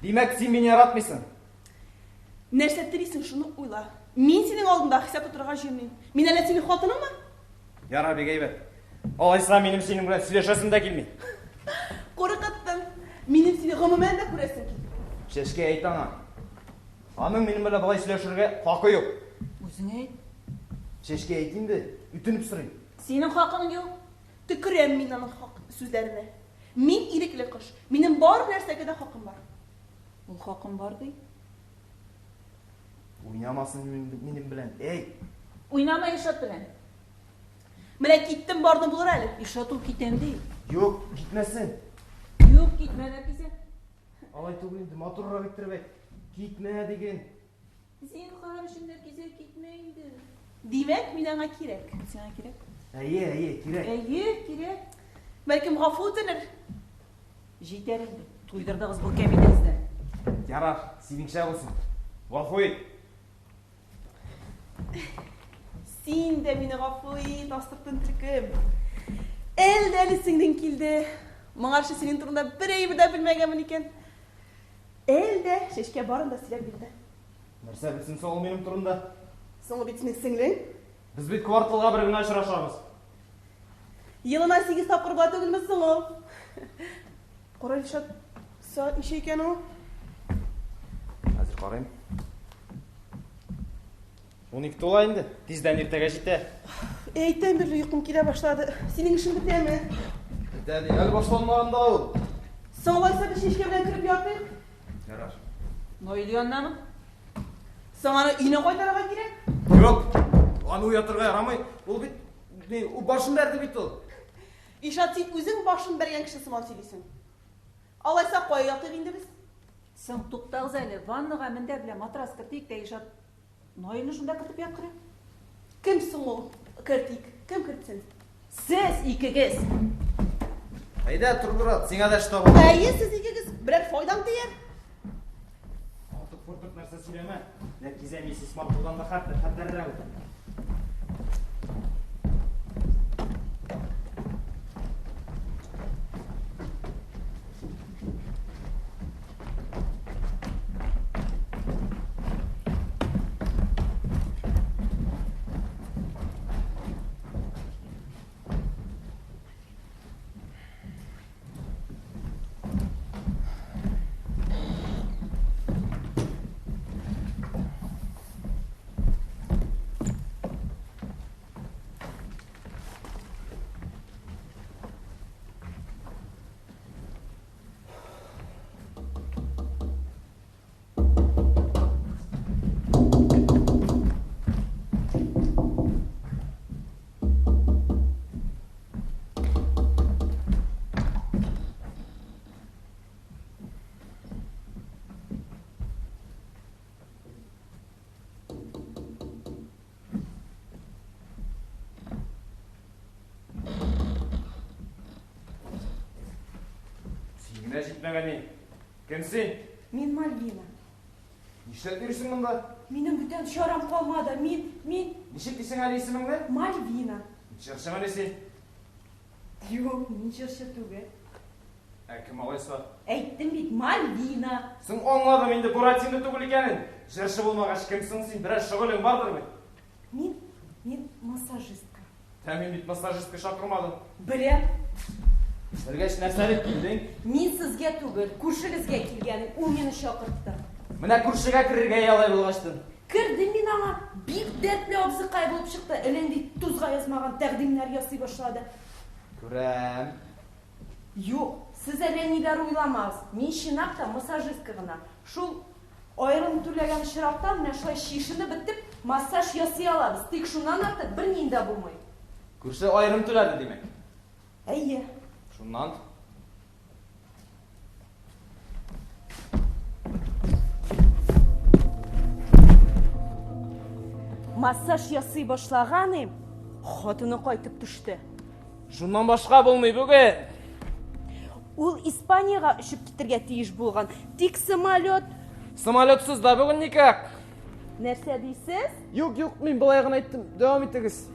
B: Демек, сен мені яратмайсың.
F: Nersettiriysin şunu uyla. Min senin oldunda hesap oturgan jürneyim. Min әлі senin xotının mı?
B: Яра, бек әйбәт. Алайса менің сенің білән сөйлешесім де келмей.
F: Korkattım. Minim seni gımımen de kuresin ki.
B: Шешке айт аңа. Аның менің білән бұлай сөйлешуге хақы жоқ.
D: Өзіңе ayt.
B: Шешке айтайын да, үтініп сұрайын.
D: Senin hakkın yok.
F: Tükürem min onun sözlerine. Min ilikli kış. Minin bar nerseke de hakkım var.
D: Ул hakkın var değil.
B: Ойнамасын менің білән. Ей,
D: Oynama İşat bilen.
F: Mine gittim bardım bulur әлі.
D: İşat ул kiten değil.
B: жоқ, кетмесін.
D: Yok, gitme derkese.
B: Алай түгіл енді моторға беттіріп айт. Кетме деген.
D: Sen karışın derkese gitmeydi.
F: Demek min ona kirek.
D: Sana gerek.
B: Әйе, керек.
D: Yok, gerek.
F: Belki gafı denir.
D: Jiter indi. Tuydurdığız bu kemidenizden.
B: Ярар, сеніңше болсын. Ғафу ет.
F: Sen de mini gafı tastırttın Türk'üm. El delisinden kildi. Mağarşı senin turunda bir eybi de bilmegemin iken. El de şeşke barın da sile bildi.
B: Нәрсе білсін сол менің тұрымда.
F: Sonra bitsin singling.
B: Біз бит кварталға бір күн ұшырашамыз.
F: Yılına 8 tapır batı gülmesin o. Koray Şat saat neşe iken o?
B: Әзір қарайым. 12 тола енді. Тизден ертеге жете.
F: Eyten bir uykum kile başladı. Senin işin biter mi?
B: Дәді, әлі башталмағанда ол.
F: Sağlaysa bir şişke bilen kırıp yapayım.
B: Ярар.
D: Ne oluyor mı?
F: Sana iğne koy tarafa girek.
B: Жоқ, аны уятырға ярамай. Ол бит, o başın berdi bit ол.
F: İşat sen özün başın bergen kişisi mal söyleysin. Alaysa koy yaptık indi biz.
D: Sen tuttağız eli. Vannaga mende bile matras kırtık da İşat. Ne oyunu şunda kırtıp yakırı?
F: Kimsin o? Kırtık. Kim kırtsın?
D: Siz ikiniz.
B: Айда, тұр тұрат, сеңа да штабы.
F: Әйе siz ikiniz birer faydan diyer.
B: Алтық фұртық нәрсе сөйлеме. Нәтиже миссис Мартудан да хаттарырақ өтті. Сеңіне жетмеген не? Кімсің?
A: Мен Мальвина.
B: Нишлеп жүрсің мұнда?
A: Менің бүтін шарам қалмады. Мен
B: Нешек дейсің әлі есіміңді?
A: Мальвина.
B: Шыршың әлі сен?
A: Жоқ, мен шыршы түгел.
B: Кім алайса?
A: Әйттім бит, Мальвина.
B: Сың аңладым енді Буратино түгіл екенін. Жыршы болмағаш кімсің сен? Біраз шұғылың бардыр ме?
A: Мен массажистка.
B: Тәмен бит массажистке шақырмадым.
A: Білем.
B: Біргеш нәрсе деп келдің?
A: Мен сізге түгел, көршіңізге келгенім, ол мені шақыртты.
B: Мына күршіге кірерге аялай болғаштың.
A: Кірді мен аңа бик дәртлі абзықай болып шықты. Әлемде тұзға язмаған тәқдимлер ясай башлады.
B: Көрәм.
F: Yok, siz neler uylamaz. Мен şinakta masajistka gına. Şul ayrım türlegen şıraptan men şulay şişini bitip masaj yasay alabız. Tek şundan artık bir ninde bulmay.
B: Күрше айрым төләді демек.
F: Әйе.
B: Шуннан.
F: Massaj yasay başlaganym xotini qaytib tushdi.
B: Шуннан башка булмый бүген.
F: Ул Испанияга үшүп китәргә тиеш булган. Тик самолет
B: Самолетсыз да бүген никак.
F: нәрсә дисез?
B: Юк, юк, мин былай гына әйттем. Дәвам итегез.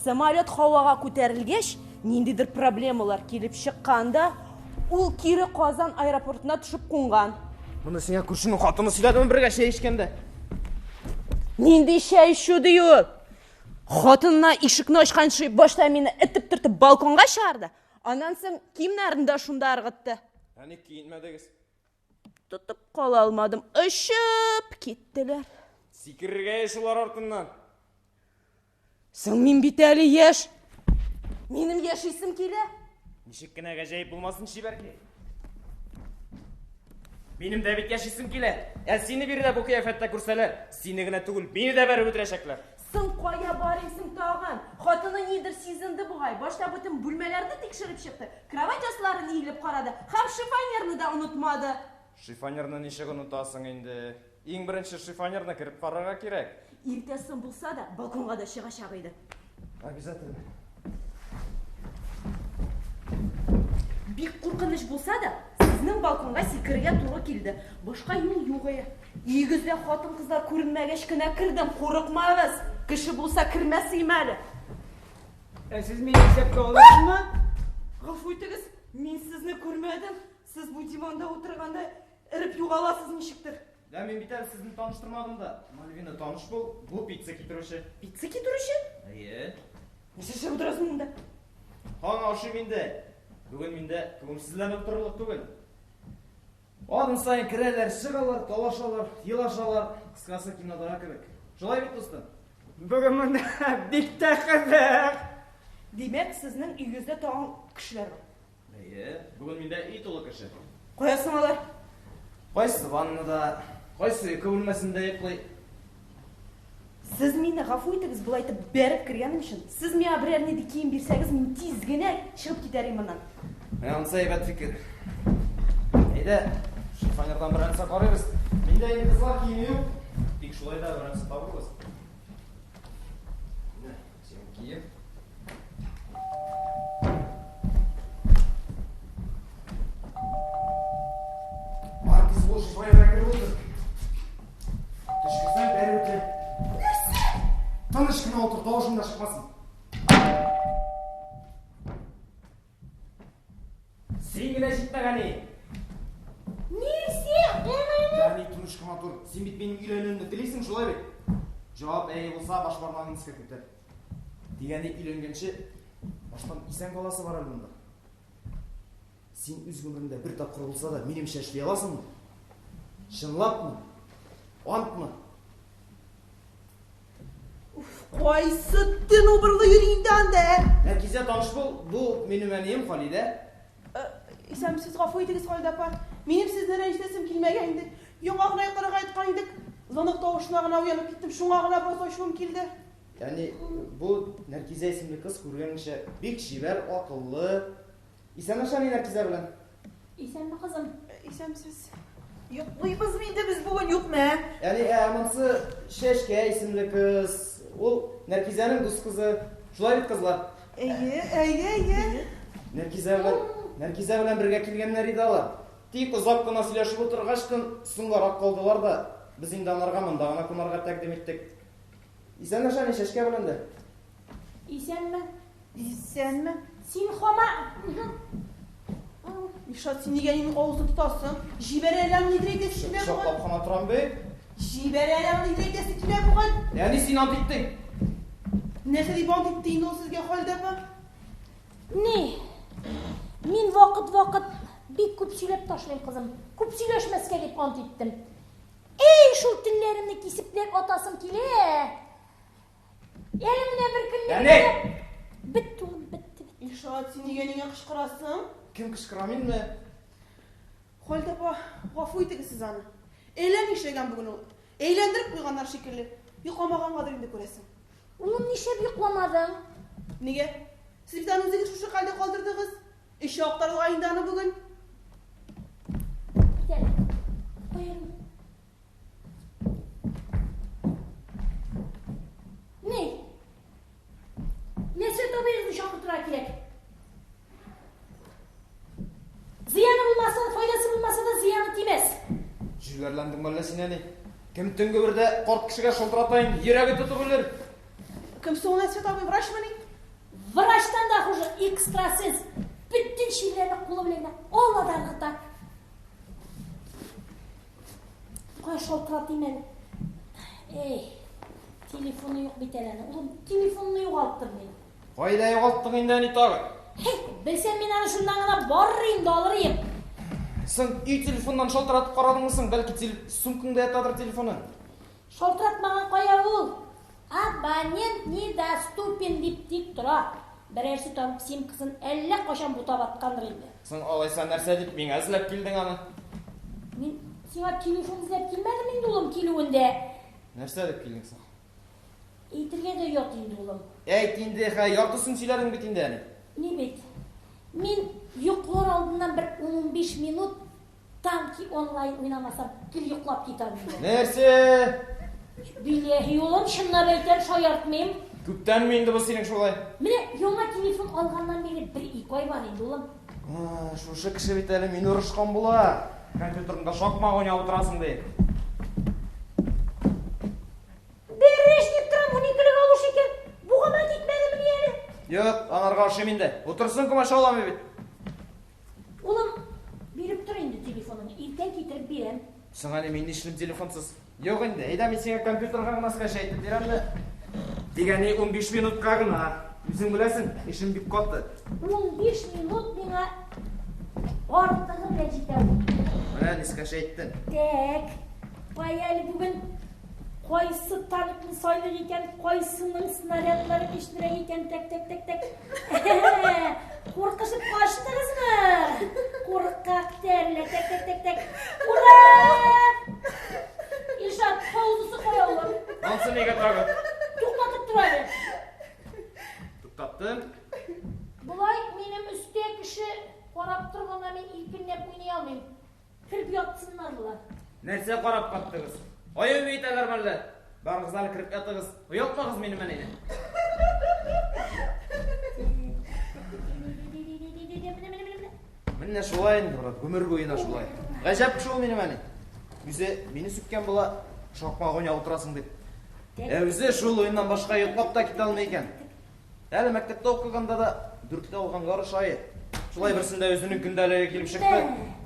F: Самолет һавага күтәрелгәч, ниндидер проблемалар килеп чыкканда, ул кире Казан аэропортына төшеп кунган.
B: Моны сиңа күршенең хатыны сөйләдеме бергә чәй эчкәндә?
F: Нинди чәй шу дию? Хатынына ишекне ачканчы башта мине итеп төртеп балконга чыгарды. Аннан соң киемнәрен дә шунда ыргытты.
B: Яни киенмәдегез.
F: Тотып кала алмадым. Өшеп киттеләр.
B: Сикерергә шулар артыннан.
F: Соң мин бит әле яшь. Минем яшисем килә.
B: Ничек кенә гаҗәеп булмасын шибәркәй. Минем дә бит яшисем килә. Сине биредә бу кыяфәттә күрсәләр, сине генә түгел, мине дә бәреп үтерәчәкләр.
F: Соң кая барыйсың тагын? Хатыны нидер сизенде бугай. Башта бүтән бүлмәләрне тикшереп чыкты. Кровать асларын иелеп карады. Һәм шифоньерны да онытмады.
B: Шифоньерны ничек онытасың инде? Иң беренче шифоньерны кирип карарга кирәк.
F: Иртәсен булса да балконга да чыгачак иде.
B: Обязательно.
F: Бик куркыныч булса да, сезнең балконга сикергә туры килде. Башка юл юк ия. Игездә хатын-кызлар күренмәгәч кенә кирдем. Курыкмагыз. Кеше булса кирмәс имәле.
C: Siz beni исәпкә аласызмы?
F: Гафу итегез, мин сезне күрмәдем. Сез бу диванда утырганда иреп югаласыз ничектер.
B: Да, мин бит әле сезне таныштырмадым да. Мальвина таныш бул. Бу пицца китерүче.
F: Пицца китерүче?
B: Әйе.
F: Ничек утырасың монда?
B: Хан ашы миндә. Бүген миндә күңелсезләнеп торырлык түгел. Адым сайын керәләр, чыгалар, талашалар, елашалар. Кыскасы кинодагы кебек. Шулай бит дустым.
C: Bugün bunda bik tə kızıq.
F: Димәк, сезнең өйгездә тагын кешеләр бар.
B: Әйе, бүген миндә ит улы кеше.
F: Каясың алар?
B: Кайсы ваннада, кайсы ике бүлмәсендә йоклый.
F: Сез мине гафу итегез, булай итеп бәреп кергәнем өчен. Сез миңа берәр нидә кием бирсәгез, мин тиз генә чыгып китәрем моннан.
B: Менә анысы әйбәт фикер. Әйдә, шифоньердан бер нәрсә карыйбыз. Миндә инде кызлар киеме юк. Тик шулай да бер нәрсә табырбыз. Менә, син кием. Маркиз бу шифоньерга кирип утыр. Төшкесен бәреп үтер. Тыныш кына отыр, тавышың да чыкмасын. Сен генә җитмәгәне.
A: Нәрсә?
B: Яни тыныш кына тур. Син бит минем өйләнүемне телисең, шулай бит? Җавап әйе булса, баш бармагыңны искә күтәр. Дигәне өйләнгәнче баштан исән каласы бар әле монда. Син үз гомереңдә бер тапкыр булса да минемчә эшли аласыңмы? Чынлапмы? Антмы?
F: Кайсы төн убырлы йөриндән дә?
B: Нәркизә таныш бул, бу минем әнием Халидә.
F: Исәмсез гафу итегез, Халидә апа. Минем сезне рәнҗетәсем килмәгән инде. Яңа гына йокырга айткан идек. Звонок тавышына гына уянып киттем. Шуңа гына бераз ачуым килде.
B: Яни бу Нәркизә исемле кыз күргәнеңчә бик чибәр, акыллы. Исәнләшәме Нәркизә белән?
A: Исәнме кызым?
F: Исәмсез.
D: Йоклыйбыз инде без бүген юкмы?
B: Яни монысы Шәшкә исемле кыз. Ул Нәркизәнең дус кызы. Шулай бит кызлар.
F: Әйе.
B: Нәркизә белән бергә килгәннәр иде алар. Тик озак кына сөйләшеп утыргач кын соңгарак калдылар да без инде аларга монда гына кунарга тәкъдим иттек. Исәнләшәме Шәшкә белән дә?
A: Исәнме?
F: Исәнме?
A: Син хама...
F: Ишат, син нигә минем авызны тотасың? Җибәрәләр нидер әйтәсе килә
B: Шаклап
F: бугай.
B: кына торам бит.
F: Җибәрәләр нидер әйтәсе килә бугай.
B: Яни син ант иттең.
F: Нәрсә дип ант иттең ул сезгә, Халидә апа?
A: Не? Мин вакыт бик күп сөйләп ташлыйм кызым. Күп сөйләшмәскә дип ант иттем. Эй, шул телләремне кисепләп атасым килә. Әле менә бер көнне...
B: Яни!
A: Бетте улым, бетте.
F: Ишат, син нигә кычкырасың?
B: Kim kışkıra minmi?
F: Halde gafı itiga siz ana. Eğlen işlegen bugün ol. Eğlendirip koyganlar şekilli. Yıkamagan kadar indi göresin.
A: Oğlum nişep yuklamadın?
F: Nige? Siz bir tane müziği şu halde kaldırdınız. İşe aktarlı ayındanı bugün.
A: Gel. Koyalım. Ne? Ne söz o bir dışarı durak gerek? Ziyanı bulmasa, faydası bulmasa da ziyanı demez.
B: Jügerlendim valla sineni. Kim tüngü birde kort kişiге şoltıratayın, yüregi tutup ölür.
F: Kim sonra Svet abi vraş mı ne?
A: Vrachtan da huzur ekstrasız. Bütün şeylerini kullanabilirler. Olmadan hatta. Koy şoltıratayım beni. Telefonu yok bir tane. Oğlum telefonunu yoğalttım beni.
B: Hayda yoğalttın inden itağı.
A: Bilsem ben ana şundan gana barırayım da alırayım.
B: Sen iyi telefondan şoltıratıp karadın mısın? Belki sumkunda yatadır telefonu.
A: Şoltıratmagan koya ol. Abonent недоступен deyip dik dura. Birersi tanıp sim kızın 50 koşan buta batkandır indi.
B: Sen alaysan nerse deyip mine izlep kildin ana.
A: Men sana telefon izlep kelmedim indi oğlum kiluvinde.
B: Nerse deyip kildin sen?
A: Eğitirge de yot indi oğlum.
B: Indi yartısın söylerin bitinde yani.
A: Ne bit? Men yoklar aldığından bir 15 minut tam ki online oynamasam gül yoklap gitarım.
B: Nerse?
A: Billahi oğlum şunla beyter şayartmayayım.
B: Küpten mi indi bu senin şolay?
A: Mine yoma telefon algandan beri bir ikoy var indi oğlum.
B: Şuşa kişi biteli meni ұрышқан bola. Kompüterinde şokma oynayıp oturasın deyip.
A: Berreş deyip turam bu nikilik alış eken. Buğama gitmedi mi yani?
B: Yok, anar karşı mende. Otursun kuma şolam evet.
A: Oğlum berip tur indi telefonunu. İlten getirip berem.
B: Sen hani meni işlim telefonsuz. Yok indi. Eyda men seni kompüterga nasıl şeytip berem de. Degeni 15 minut kagına. Yüzün bilesin, işim bip koptu.
A: 15 minut bana ortağı rejittim.
B: Mana niska şeyttin.
A: Tek. Bayali bugün koysu tanıklı soylu eken, koysunun snaryatları piştire eken tek. Korkuşup kaçtınız mı? Korkak terle tek. Ura! İlşat pauzusu koyalım.
B: Nasıl nege tagı?
A: Tuklatıp duralım.
B: Tuttattın.
A: Bulay benim üstte kişi korap durmana ben ilpinlep oynayalmayayım. Kırıp yatsınlar bular.
B: Nerse qarab qattınız? Oyun beyteler malle. Bar kızlar kirip yatığız. Yok mu kız benim meneyne? Minne şolay endi brat, ömür boyuna şolay. Gajap şol meni meni. Üze meni sükken bola şokma oynayıp oturasın dep. Üze şol oyundan başka yoklap da kete almay ekan. Әлі мектепте оқығанда да дүртте алғанлары шайы. Шулай бірсінде өзінің күндәлігі келіп шықты.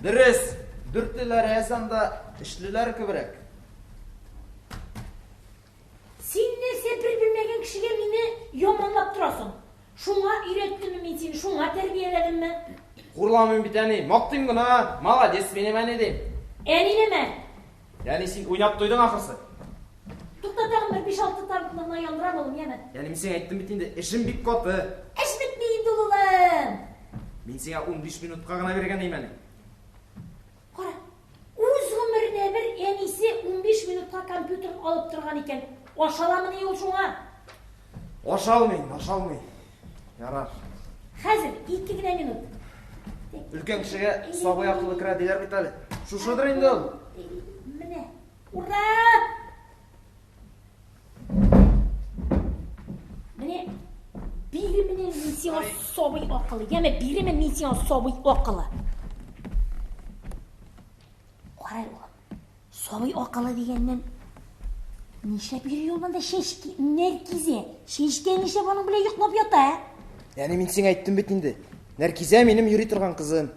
B: Дұрыс, дүрттілер әзанда ішлілер көбірек.
A: Sen ne sepir bilmegen kişiye beni yomrulap durasın. Şuna ürettim mi seni, şuna terbiyeledim mi?
B: Құрламын бітәне, мақтың ғына, молодец мене мәне дейм.
A: Enileme.
B: Yani sen ойнап тойдың ақырсы.
A: Tuktadağım bir 5-6 tarafından yandıran oğlum yeme.
B: Yani мен сен айттым бітінде, ішім бик қоты.
A: Eş bitmeyin dolulum.
B: Мен сеңа 15 минутқа ғана берген деймәне.
A: Kora, uz ömrüne bir en iyisi 15 minutқа kompüter alıp durgan iken. Oşalamı ne yol şuna?
B: Ашалмай. Ярар.
A: Hazır, 2 minut.
B: Үлкен кішіге сабай ақылы кіра дейлер бит әлі. Шушыдыр енді ол.
A: Mine, ura! Mine, biriminin misyon sabay akıllı. Yeme birimin misyon sabay akıllı. Koray oğlum, sabay akıllı degenden neşe bir yolunda şeşki, nerkize, şeşke neşe bana bile yıklap yata ha?
B: Yani мен сеңа айттым бит инде. Нәркизә минем йөри торган кызым.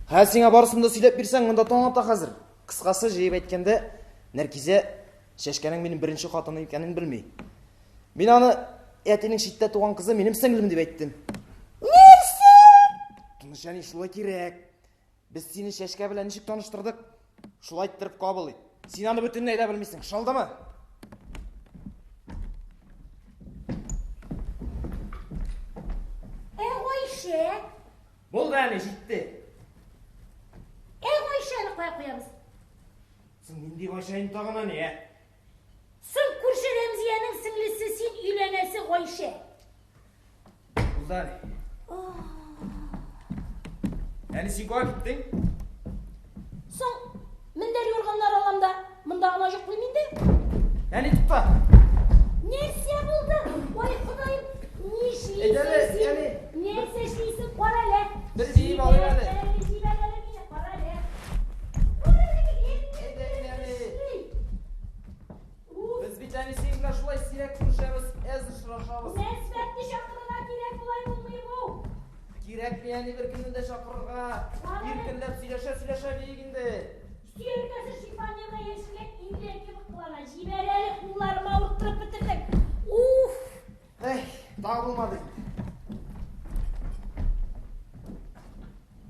B: Ха сиңа барысында сөйләп бирсәң, монда таңата хәзер. Кыскасы җыеп әйткәндә, Нәркизә шәшкәнең минем беренче хатыны икәнен белми. Мин аны әтинең читтә туган кызы минем сеңлем дип әйттем.
A: Нәрсә?
B: Тыныч әни шулай кирәк. Без сине шәшкә белән ничек таныштырдык? Шулай иттереп кабул ит. Син аны бөтенләй дә белмисең, шалдымы?
A: O işe
B: Болды әне жетті.
A: Ойшаны қоя қоямыз.
B: Сің нендей Ойшайын тағына не?
A: Сың көрші Рәмзияның сіңлісі сен үйленесі Ойша.
B: Болды әне. Әне сен көй кеттің?
A: Соң, міндер yorğanlar аламда, мұнда ана жоқ білмейді?
B: Әне тұтта.
A: Нерсе болды? Ой, құдайым, не
B: Әне,
A: işleysin
B: әне.
A: sen? Nерсе işleysin? Қара әлі.
B: Bir deyip alayım hadi.
A: Қара әлі.
B: Biz bir tane seninle şulay sirek konuşarız, ezir şıraşarız.
A: Nesbetli şakırına gerek olay olmayı bu.
B: Gerek mi yani bir günde de şakırga? Bir günde sileşe beyginde.
A: Suyurkası şifanyada yeşilek indiler gibi kılana. Jibereli kullarıma avurtturup bitirdik. Uf!
B: Ey, dağılmadı.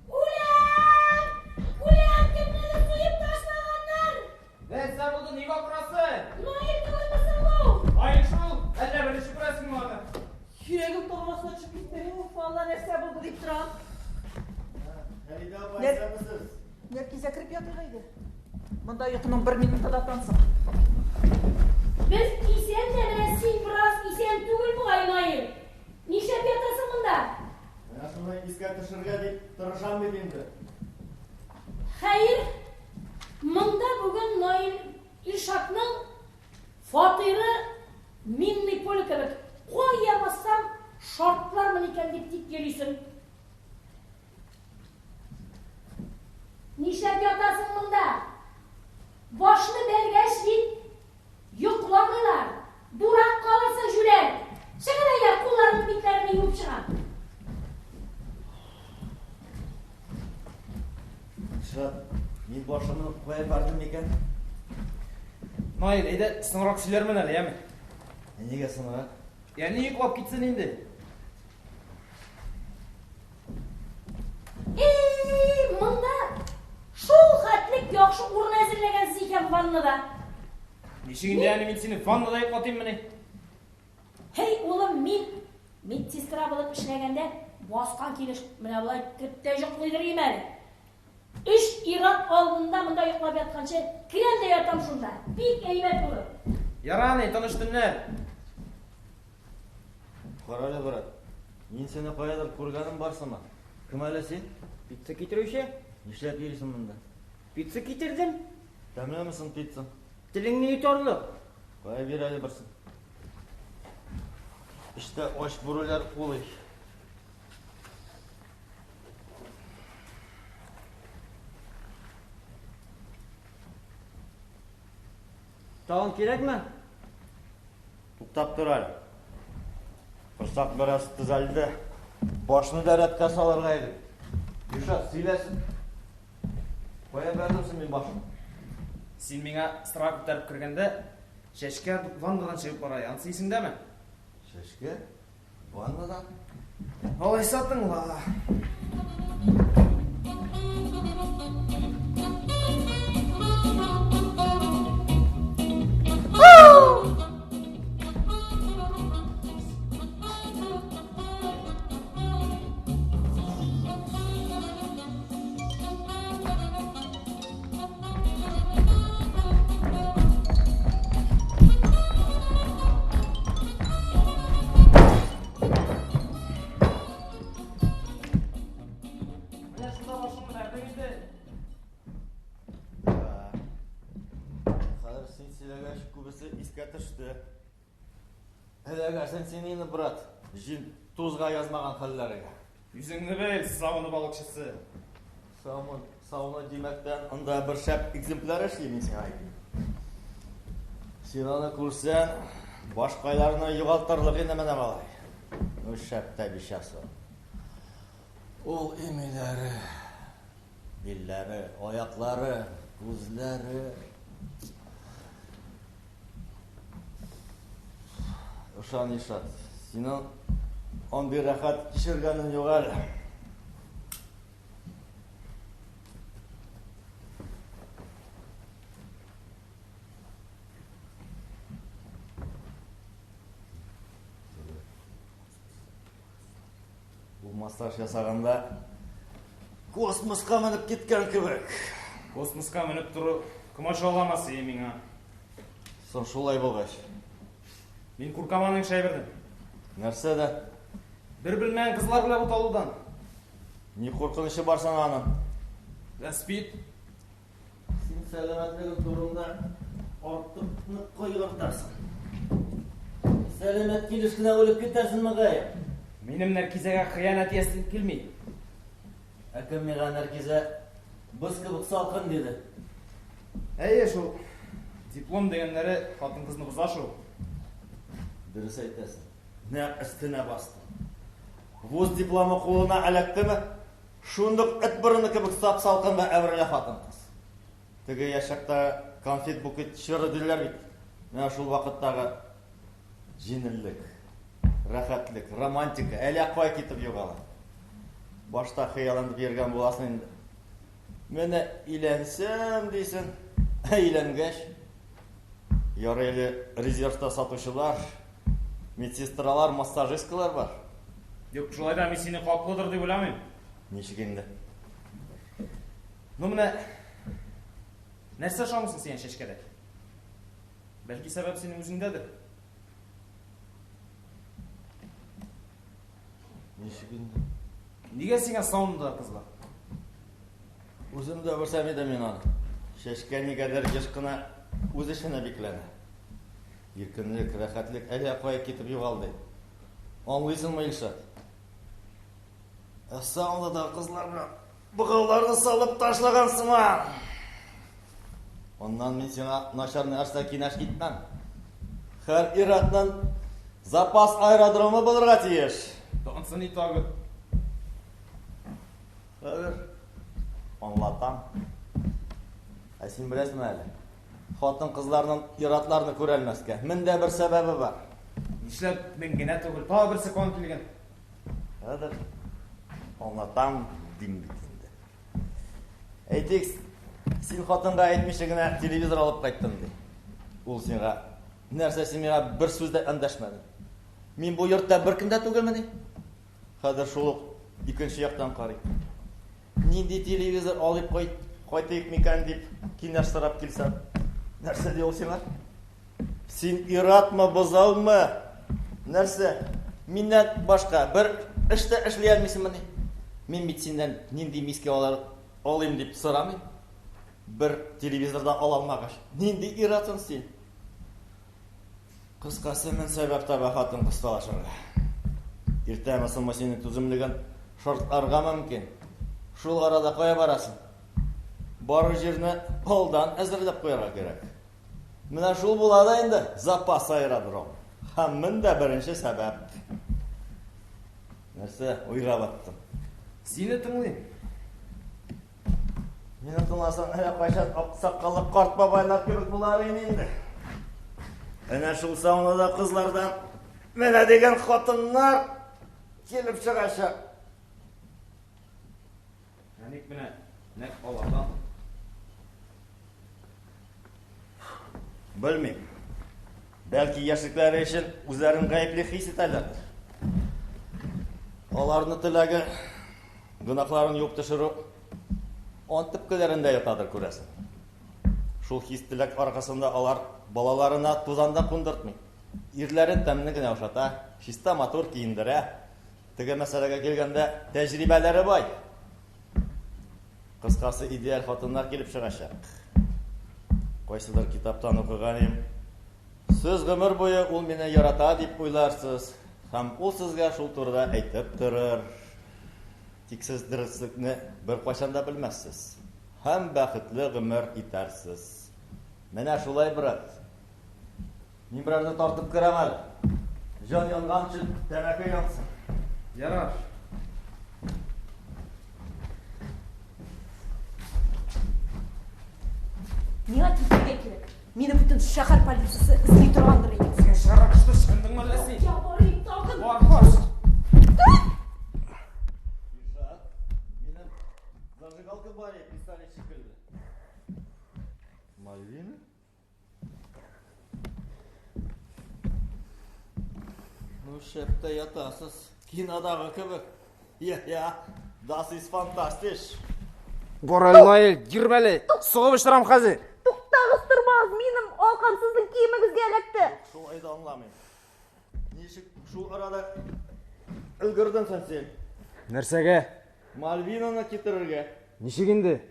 A: Ulan! Ulan kimleri suyup taşlaganlar!
B: Ne sen buldun, niye burası?
A: Noel kılmışsın bu!
B: Hayır şul, elle böyle şu burası mı vardı?
D: Yüreğim doğrasına çıkıp gitti. Vallahi nefse buldu deyip duran.
E: Halide
D: Ne?
E: abla mısınız?
D: Nerkese kirip yatırgaydı. Bunda yakının bir minutta da atansın.
A: Biz isen de bilesiyik biraz isen tügül bu aymayı. Nişep yatasın bunda?
E: Ben aslında iska taşırga deyip tırışan bedimdi.
A: Hayır. Mında bugün Noel İrşat'ın fatırı minni pol kebek. Koyamazsam şartlar mı iken deyip geliyorsun. Nişep yatasın bunda. Başını belgeç git. Yuklanırlar. Durak kalırsın jüler. Şöyle ya kullarının bitlerini yiyip çıkan.
E: Şırat, ben başımı koyup verdim eken.
B: Nail, ede sınırak silermen hele yemi.
E: Nege sınırak?
B: Yani yüklap gitsin indi.
A: Mında şol hatlik yok şu urun ezirlegen ziken vannada.
B: Nişiginde yani min seni vannada yıklatayım mı?
A: Hey oğlum medsestra bulup işlegende bosqan kelish mine bulay kiripte yo'qlaydirayım eli. 3 irat oldunda mında yo'qlab yatqancha kirende yatam shunda. Bik eybat bo'lib.
B: Yarani, tanıştınlar.
E: Qarali brat. Men seni qoyadir ko'rganim barsama. Kim ala sen?
C: Pizza getiruvchi?
E: Nishlab yursan bunda?
C: Pizza getirdim.
E: Damlamisan pizza?
C: Tilingni yutorliq.
E: Qo'ya beradi birsin. İşte osh burular o'lik.
C: Tag'in kerakmi?
E: To'xtab tur hali. Qursoq biroz tuzaldi. Boshni daratga solarga edi. Yushat, siylasin. Qo'ya berdimsin men boshim.
B: Sen bana sıra ko'tarib kirganda shashka vannadan chiqib boray, ansiysiңdami?
E: Shashka? Vannadan?
B: Olay satыңlar. Mana shunda boshimni dardingizda.
E: Hozir sen siylagash kubisi iska tushdi. Hadagarsan sen endi brat. Jin tuzga yozmagan xillariga.
B: Yüzüngni bil, savunu balıkçısı.
E: Sauna demakdan unda bir shap ekzemplar ishlayman sen aytding. Sen uni ko'rsan, boshqalarni yo'g'altirlig'i nima malay. O shap tabishasi. Ol emelari, dillari, oyoqlari, ko'zlari. O'shan Nishat, seni onday rahat kishirganing yo'q hali. Bu masaj yasaganda Kosmosqa minib ketgan kibek.
B: Kosmoska minib turib, kim aşağılaması ming'a.
E: Son şulay bolgaç.
B: Men kurkamaning şey berdim.
E: Нәрсе дә?
B: Bir bilmeyen kızlar bile bu taludan.
E: Ни қорқынышы бар сананың?
B: Ve speed.
E: Син сәламәтлегең турында артык нык кайгыртасың. Сәламәт килеш кенә үлеп китәрсең мөгәй.
B: Benim Nerkize'ye hıyanet yesin kilmi.
E: Әкем миңа Нәркизә biz кебек салкын диде.
B: Ey şu diplom degenleri hatun kızını buza şu.
E: Дөрес әйтәсең. Нәкъ өстенә бастым. Вуз дипломы кулына эләктеме? Шундук эт борыны кебек сап салкын ва әверелә хатын кыз. Теге яшакта конфет букет чырдылар бит. Менә шул вакыттагы җиңеллек, рәхәтлек, романтика әле кай китеп югала. Башта хыялланып йөргән буласың инде. Менә өйләнсәм дисең, өйләнгәч ярый әле резервта сатучылар, медсестралар, массажисткалар бар.
B: Yok şulay da seni haklıdır diye bilemem.
E: Ничек инде?
B: Ну менә нәрсә шамысың сен шешкәдә? Belki sebep senin üzerindedir.
E: Ничек инде?
B: Нигә сиңа сауында кызлар?
E: Үзем дә белсәм иде мин аны. Шешкә нигәдер еш кына үз эшенә бикләнә. Иркенлек, рәхәтлек әле кая китеп югалды. Аңлыйсыңмы, Илшат? Сауында да кызлар белән быгылларны салып ташлагансыңмы? Ondan мин сиңа начар нәрсә киңәш итмәм. Һәр иратның запас аэродромы булырга тиеш.
B: Тансын итагы.
E: Хәзер аңлатам. Ә син беләсеңме әле? Хатын кызларның иратларны күрәлмәскә. Миндә бер сәбәбе бар.
B: Нишләп мен генә түгел, та бер секунд килгән.
E: Хәзер аңлатам дим бит инде. Әйтик, син хатынга әйтмичә генә телевизор алып кайттым ди. Ул сиңа нәрсә син миңа бер сүз дә эндәшмәдең. Мин бу йортта бер кем дә түгелмени? Хәзер шул ук икенче яктан карый. Нинди телевизор алып кайтыйк микән дип кинәш сорап килсәм, нәрсә ди ул сиңа? Син иратмы, бозаумы? Нәрсә? Миннән башка бер эштә эшли алмыйсыңмы? Мин бит синдән нинди мискә алыйм дип сорамыйм. Бер телевизорда ала алмагач, нинди иратың син? Кыскасы мен сәбәп таба хатын кысталашырга. Иртәмесенме синең түземлеген шартларга мөмкин. Шул арада кая барасың? Бары җирне алдан әзерләп куярга кирәк. Менә шул була да инде запас аэродром. Һәм монда беренче сәбәп. Нәрсә уйга баттым?
B: Сине тыңлыйм.
E: Мине тыңласаң, әле кайчан ак сакаллы карт бабайлар кебек булар инде. Әнә шул саунада кызлардан менә дигән хатыннар килеп чыгачак.
B: Яник менә нәк алардан.
E: Белмим. Бәлки яшьлекләре өчен үзләрен гаепле хис итәләр. Аларны теләге гөнаһларын юк төшерү он төпкеләрендә ятадыр күрәсең. Шул хис теләк аркасында алар балаларына тузанда кундыртмый. Ирләрен тәмле генә ашата, чиста матур киендерә. Теге мәсьәләгә килгәндә тәҗрибәләре бай. Кыскасы идеаль хатыннар килеп чыгачак. Кайсыдыр китаптан укыганым. Сез гомер буе ул мине ярата дип уйларсыз, һәм ул сезгә шул турыда әйтеп торыр. Тик сез дөреслекне бер кайчан да белмәссез. Һәм бәхетле гомер итәрсез. Менә шулай, брат. Мин берәрне тартып керәм әле. Җан янганчы тәмәке янсын.
B: Ярар.
F: Миңа китәргә кирәк. Мине бүтән шәһәр полициясе эзли торгандыр инде.
B: Сен шарап кышты шындыңмы әллә син?
F: Я барыйм тагын.
B: Бар, бар.
E: Минем зажигалка бар, пистолет шикелле. Мальвина? Ну, шәптә ятасыз. Кинодагы кебек. Я. Das ist fantastisch.
B: Боралмай, гирбәле. Сугып иштерам хәзер.
F: Туктагыз тормагыз, минем алкам сезнең киемегезгә эләкте.
E: Шул айда аңламыйм. Ничек шул арада өлгердең сен?
B: Нәрсәгә?
E: Мальвинаны китерергә.
B: Ничек инде?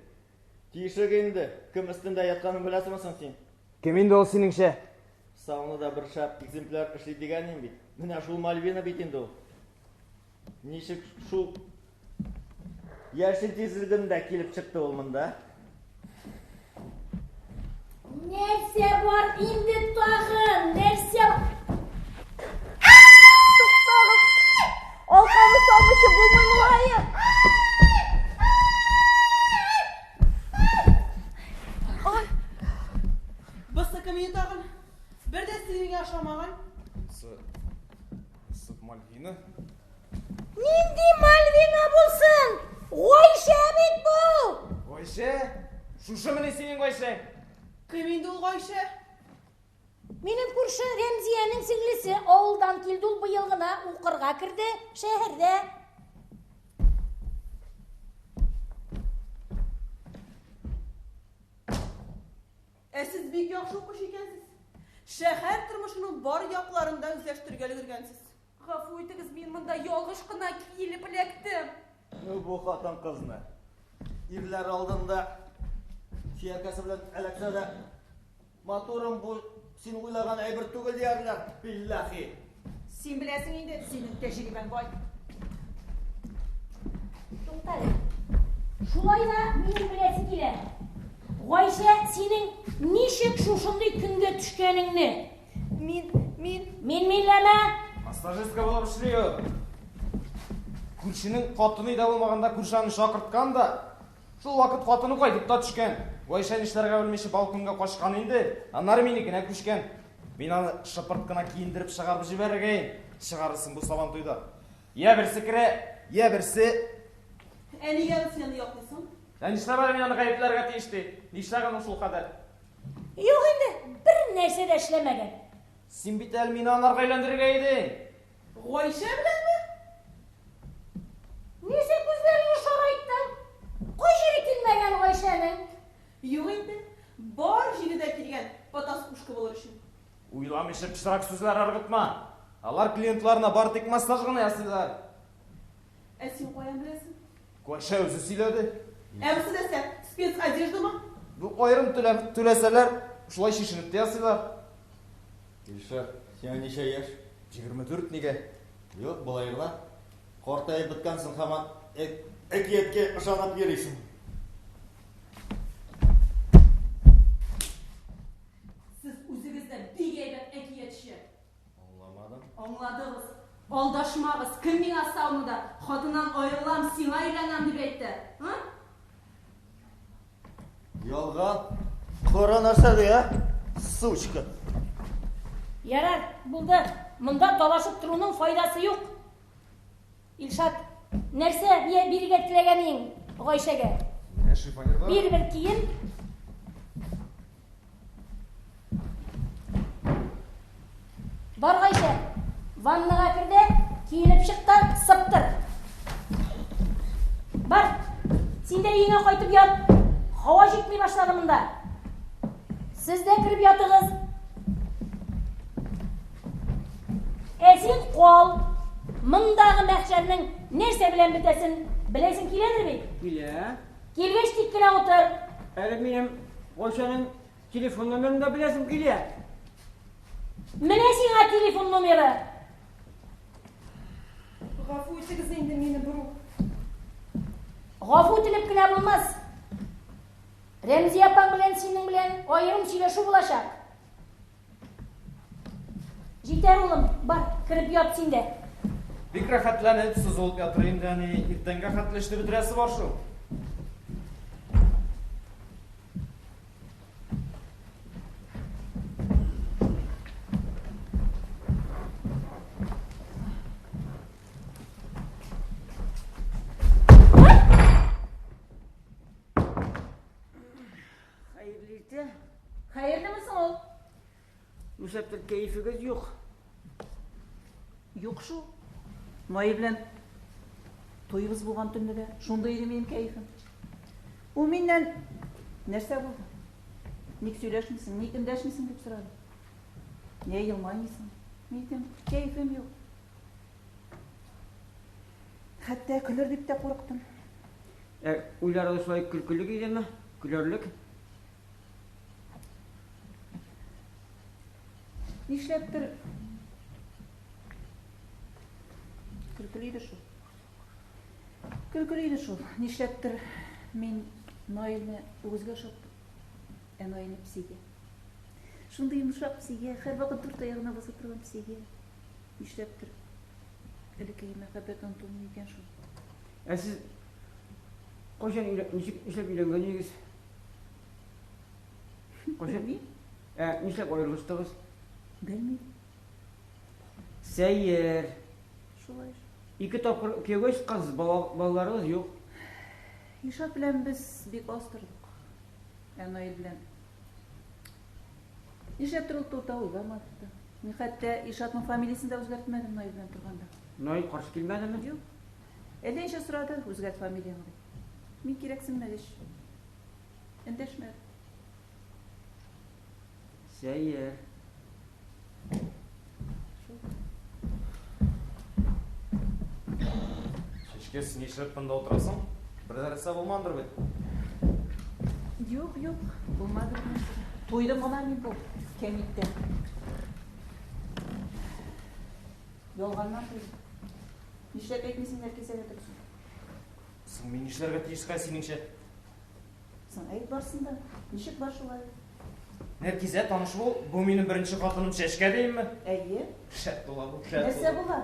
E: Тиешек инде. Кем өстендә ятканын беләсеңме син?
B: Кем инде ул синеңчә?
E: Саунада бер шәп экземпляр эшли дигәнем бит. Менә шул Мальвина бит инде ул. Ничек шул яшел тизлегендә килеп чыкты ул монда?
A: Нәрсә бар инде тагын? Нәрсә?
F: Туктагыз. Алкамны салмыйча булмый мулаем. Ай. Бысыкы мине тагын. Бер дә синең яшамаган.
B: Сып Мальвина.
A: Нинди Мальвина булсын? Гайшә бит бу.
B: Гайшә? Шушы менә синең Гайшә.
F: Кем инде ул Гайшә?
A: Минем күрше Рәмзиянең сеңлесе авылдан килде, ул быел гына укырга керде шәһәрдә.
F: Сез бик яхшы укыш икәнсез. Шәһәр тормышының бар якларында үзләштерергә өлгергәнсез.
D: Гафу итегез, мин монда ялгыш кына килеп эләктем.
E: Ну бу хатын кызны. Ирләр алдында фиякасы белән эләксә дә матурым бу син уйлаган әйбер түгел диярләр. Биллахи.
D: Син беләсең инде, синең тәҗрибәң бай.
A: Туктале. Шулай да минем беләсе килә. Гайшә, синең ничек шушындый көнгә төшкәнеңне? Мин ләмә.
B: Массажистка булып эшлиyor. Күршенең хатыны да булмаганда күршәне шакырткан да. Шул вакыт хатыны кайтып та төшкән. Гайшә нишләргә белмичә балконга качкан инде. Аннары минекенә күчкән. Мин аны шыпырт кына киендереп чыгарып җибәргән. Чыгарырсың бу сабан туйда. Я берсе керә, я берсе.
F: Нигә син аны яклыйсың?
B: Нишләп мин аны гаепләргә тиешти? Нишләгән шул кадәр?
A: Юк инде, бер нәрсә дә эшләмәгән.
B: Син бит әле мине анарга әйләндерергә идең.
F: Гайшә беләнме?
A: Нисә күзләреңне шарайттың? Кайҗыры килмәгән Гайшәнең?
F: Юк инде. Бар җирдә килгән патас кушка булыр өчен.
B: Уйламыйча пычрак сүзләр ыргытма. Алар клиентларына бар тик массаж гына ясыйлар.
F: Син каян беләсең?
B: Гайшә үзе сөйләде.
F: Әмсе дә сән спецодеждамы?
B: Бу аерым түләсәләр, шулай шишенеп тә ясыйлар.
E: Илшә, син ничә яшь?
B: 24 нигә?
E: Юк, болай гына. Картаеп беткәнсең һаман әкияткә ышанып йөрисең.
D: Сез үзегездә бик әйбәт әкиятче.
E: Аңламадым.
D: Аңладыгыз. Алдашмагыз. Кем миңа саунуда хатыннан аерылам, сиңа әйләнәм дип әйтте? Ха?
E: Ялган. Кора нәрсә дия? Сучка.
A: Ярар, булды. Монда талашып торуның файдасы юк. Илшат, нәрсә бирергә теләгәнең Гайшәгә?
B: Менә шифонерда.
A: Бер кием. Бар Гайшә, ваннага керде, киенеп чык та сыптыр. Бар, син дә өеңә кайтып ят. Һава җитми башлады монда. Сез дә кирип ятыгыз. Син кал. Мондагы мәхшәрнең нәрсә белән бетәсен беләсең киләдер бит?
C: Килә.
A: Килгәч тик кенә утыр.
C: Әле минем Гайшәнең телефон номерын да беләсем килә.
A: Менә сиңа телефон номеры.
F: Гафу итегез инде мине бу.
A: Гафу ителеп кенә булмас. Рәмзи апаң белән синең белән аерым сөйләшү булачак. Җитәр улым, бар, кирип ят син дә.
B: Бик рәхәтләнеп сызылып ятыр инде, иртәнгә хәтле эште бетерәсе бар шул.
C: Хәерле иртә.
D: Хәерлемесең ул?
C: Нишләптер кәефегез юк.
D: Юк шул. Май белән Toyыбыз булган төнне дә шунда иде минем кәефем. Ул миннән нәрсә булды? Ник сөйләшмисең, ник эндәшмисең дип сорады. Нигә елмаймыйсың? Мин әйтәм, кәефем юк. Хәтта көлер дип тә курыктым.
C: Уйларыгыз шулай көлкеле киләме? Көләрлек.
D: Нишләптер көлкеле иде шул. Көлкеле иде шул. Нишләптер мин Наилне үгезгә ошаттым. Наилне псиге. Шундай йомшак псиге, һәрвакыт дүрт аягына баса торган псиге. Нишләптер элеккеге мәхәббәт онытылмый икән шул.
C: Сез кайчан нишләп өйләнгәнегез? Кайчан? Нишләп аерылыштыгыз?
D: Белмим.
C: Сәйер.
D: Шулай.
C: Ике тапкыр кияүгә чыккансыз, балаларыгыз юк.
D: Ишат белән без бик аз тордык. Наил белән. Нишләптер ул турыда уйламады. Мин хәтта Ишатның фамилиясын да үзгәртмәдем Наил белән торганда.
C: Наил каршы килмәдеме?
D: Юк. Әллә сорады, үзгәрт фамилияңны. Мин кирәксенмәгәч эндәшмәдем.
C: Сәйер.
B: Шешке, син нишләп монда утырасың? Бер нәрсә булмандыр бит.
D: Юк, булмады. Тойдым гына мин бу кәмиттә. Ялганнан тойдым. Нишләп әйтмисеңнәр кисәгә торсын?
B: Соң мин нишләргә тиешкә синеңчә?
D: Соң әйт барсын да. Ничек бар шулай?
B: Нәркизә, таныш бул, бу минем беренче хатыным Шәшкә дейме?
D: Әйе.
B: Шәт була бу, шәт.
D: Нәрсә була?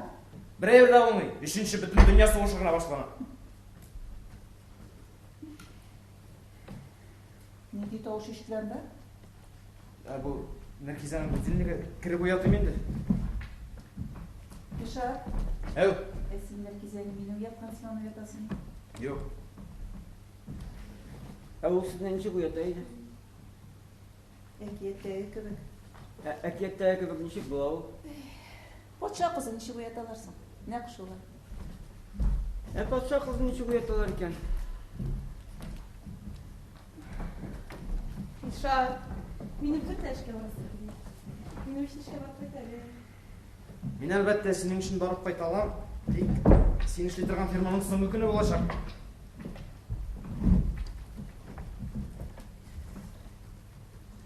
B: Берәү дә булмый. Өченче бөтен дөнья сугышы гына башлана.
D: Нинди тавыш ишетелгән да?
B: Бу Нәркизәнең бөтенлеге кире буятым инде.
D: Ишат.
B: Әү.
D: Син Нәркизәне минем яткан сынау ятасың.
B: Юк.
C: Ул сезнең ничек уята иде?
D: Әкияттәге кебек.
C: Әкияттәге кебек ничек була ул?
D: Патша кызын ничек уяталарсың? Нәкъ шулай.
C: Патша кызын ничек уяталар икән?
F: Ишат, минем бер эшкә барасың. Минем өчен эшкә барып кайт әле.
B: Мин әлбәттә синең өчен барып кайта алам. Тик син эшли торган фирманың соңгы көне булачак.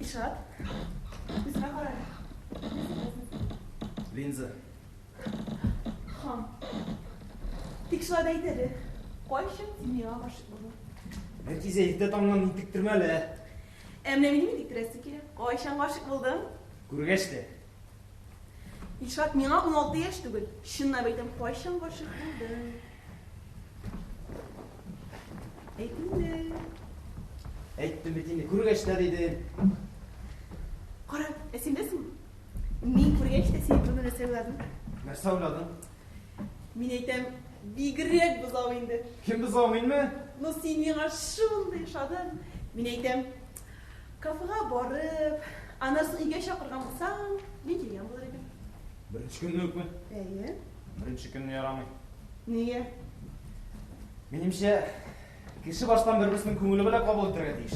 F: Ишат, безгә кара.
B: Линза.
F: Хан. Тик шулай да әйт әле. Кайчан син миңа гашык булдың?
B: Нәркизә, иртә таңнан интектирмәле.
F: Әмма мине интектерәсе килә. Кайчан гашык булдың?
B: Күргәч тә.
F: Ишат, миңа 16 яшь түгел. Чынлап әйтәм, кайчан гашык булдың? Әйт инде.
B: Әйттем бит инде, күргәч тә диде.
F: Кара, син дәсеңме? Мин күргәч тә син бер нәрсә уйладым.
B: Нәрсә уйладың?
F: Мин әйтәм, бигрәк бозау инде.
B: Кем бозау, минме?
F: Ну син миңа шундый ошадың. Мин әйтәм, кафега барып, анасын өйгә чакырган булсаң, мин килгән булыр идем.
B: Беренче көнне үкме?
F: Әйе.
B: Беренче көнне ярамый.
F: Нигә?
B: Минемчә, кеше баштан бер-берсенең күңеле белән кабул итәргә тиеш.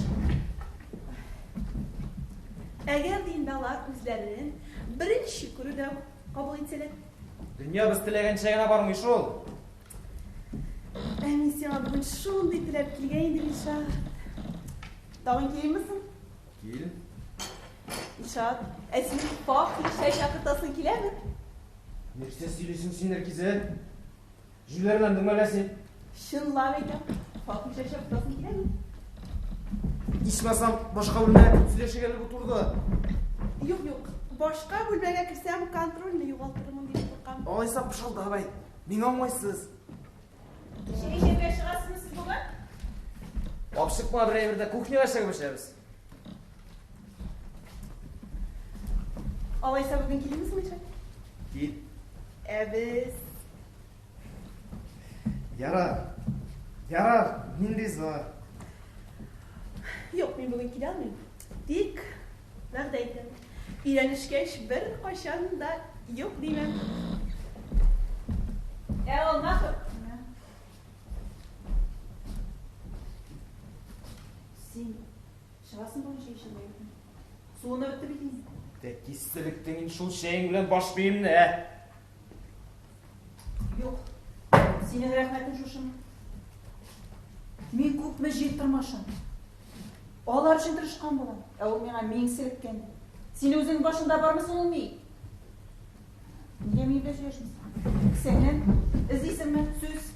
F: Әгәр диндалар үзләрен беренче күрүдә кабул итсәләр,
B: Дөнья без теләгәнчә генә бармый шул.
F: мин сиңа бүген шундый теләп килгән идем, Ишат. Тагын килмисең?
B: Кил.
F: Ишат, син факт ишә чакыртасың киләме?
B: Нәрсә сөйлисең син, Нәркизә? Җүләрләндең әле син.
F: Чынлап әйтәм, факт ишә чакыртасың киләме?
B: Исмасам, башка бүлмәгә сөйләшергә бу турыда.
F: Юк, башка бүлмәгә керсәм, контрольны югалтырмын дип куркам.
B: Алайса пышылда бай. Мин аңлайсыз.
F: Шәһәргә чыгасызмы сез бүген?
B: Апшыкма берәйбердә кухняга чыгып эшләбез.
F: Алайса бүген килмисезме, Ишат?
B: Кил.
F: Без
B: Ярар, мин риза.
F: Юк, мин бүген килә алмыйм. Тик, вәгъдә итәм. Өйрәнешкәч бер кайчан да юк димәм.
D: Алмахов. Сен шығасың бойынша ешімдей. Суына бітті бейтін.
B: Tekislilikten şul şeyin bilen baş beyim ne?
D: Yok. Senin rahmetin şuşun. Мен көп мә жет тұрмашын. Олар үшін тырышқан болам. Ол меңа меңсіліккен. Сен өзің башында бармысың ол мей? Неге мейбе жүресің? Сенен іздейсің мә сөз?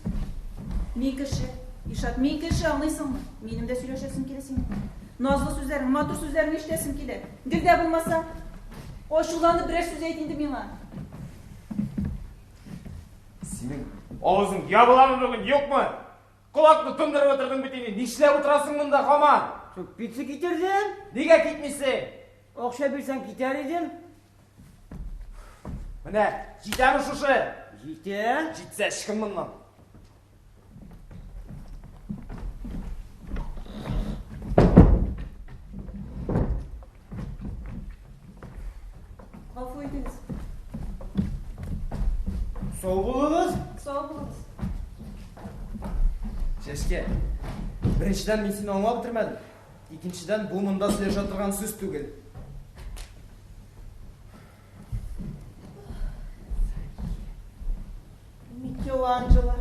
D: Мен кіші. Ишат, мен кіші алынайсың мы? Менің де сөйлешесім келесің. Назлы сөздерің, матур сөздерің ештесім келе. Гілде болмаса, Oşulanı birer söz eytindi mena.
B: Senin ağzın yabılanı bugün yok mu? Kulaklı tındırıp oturdun bitini. Nişle oturasın bunda kaman?
C: Şu pitsi getirdin.
B: Nige gitmişsin?
C: Okşa bilsen gider edin.
B: Mine, jiter mi şuşu?
C: Gider.
B: Jitse şıkın bundan.
D: Ғафу етіңіз.
C: Sağ bulunuz.
D: Sağ болыңыз.
B: Şeşke, birinciden men seni anlap bitirmedim. İkinciden bu mında söyleyip отырған söz түгел.
F: Michelangelo.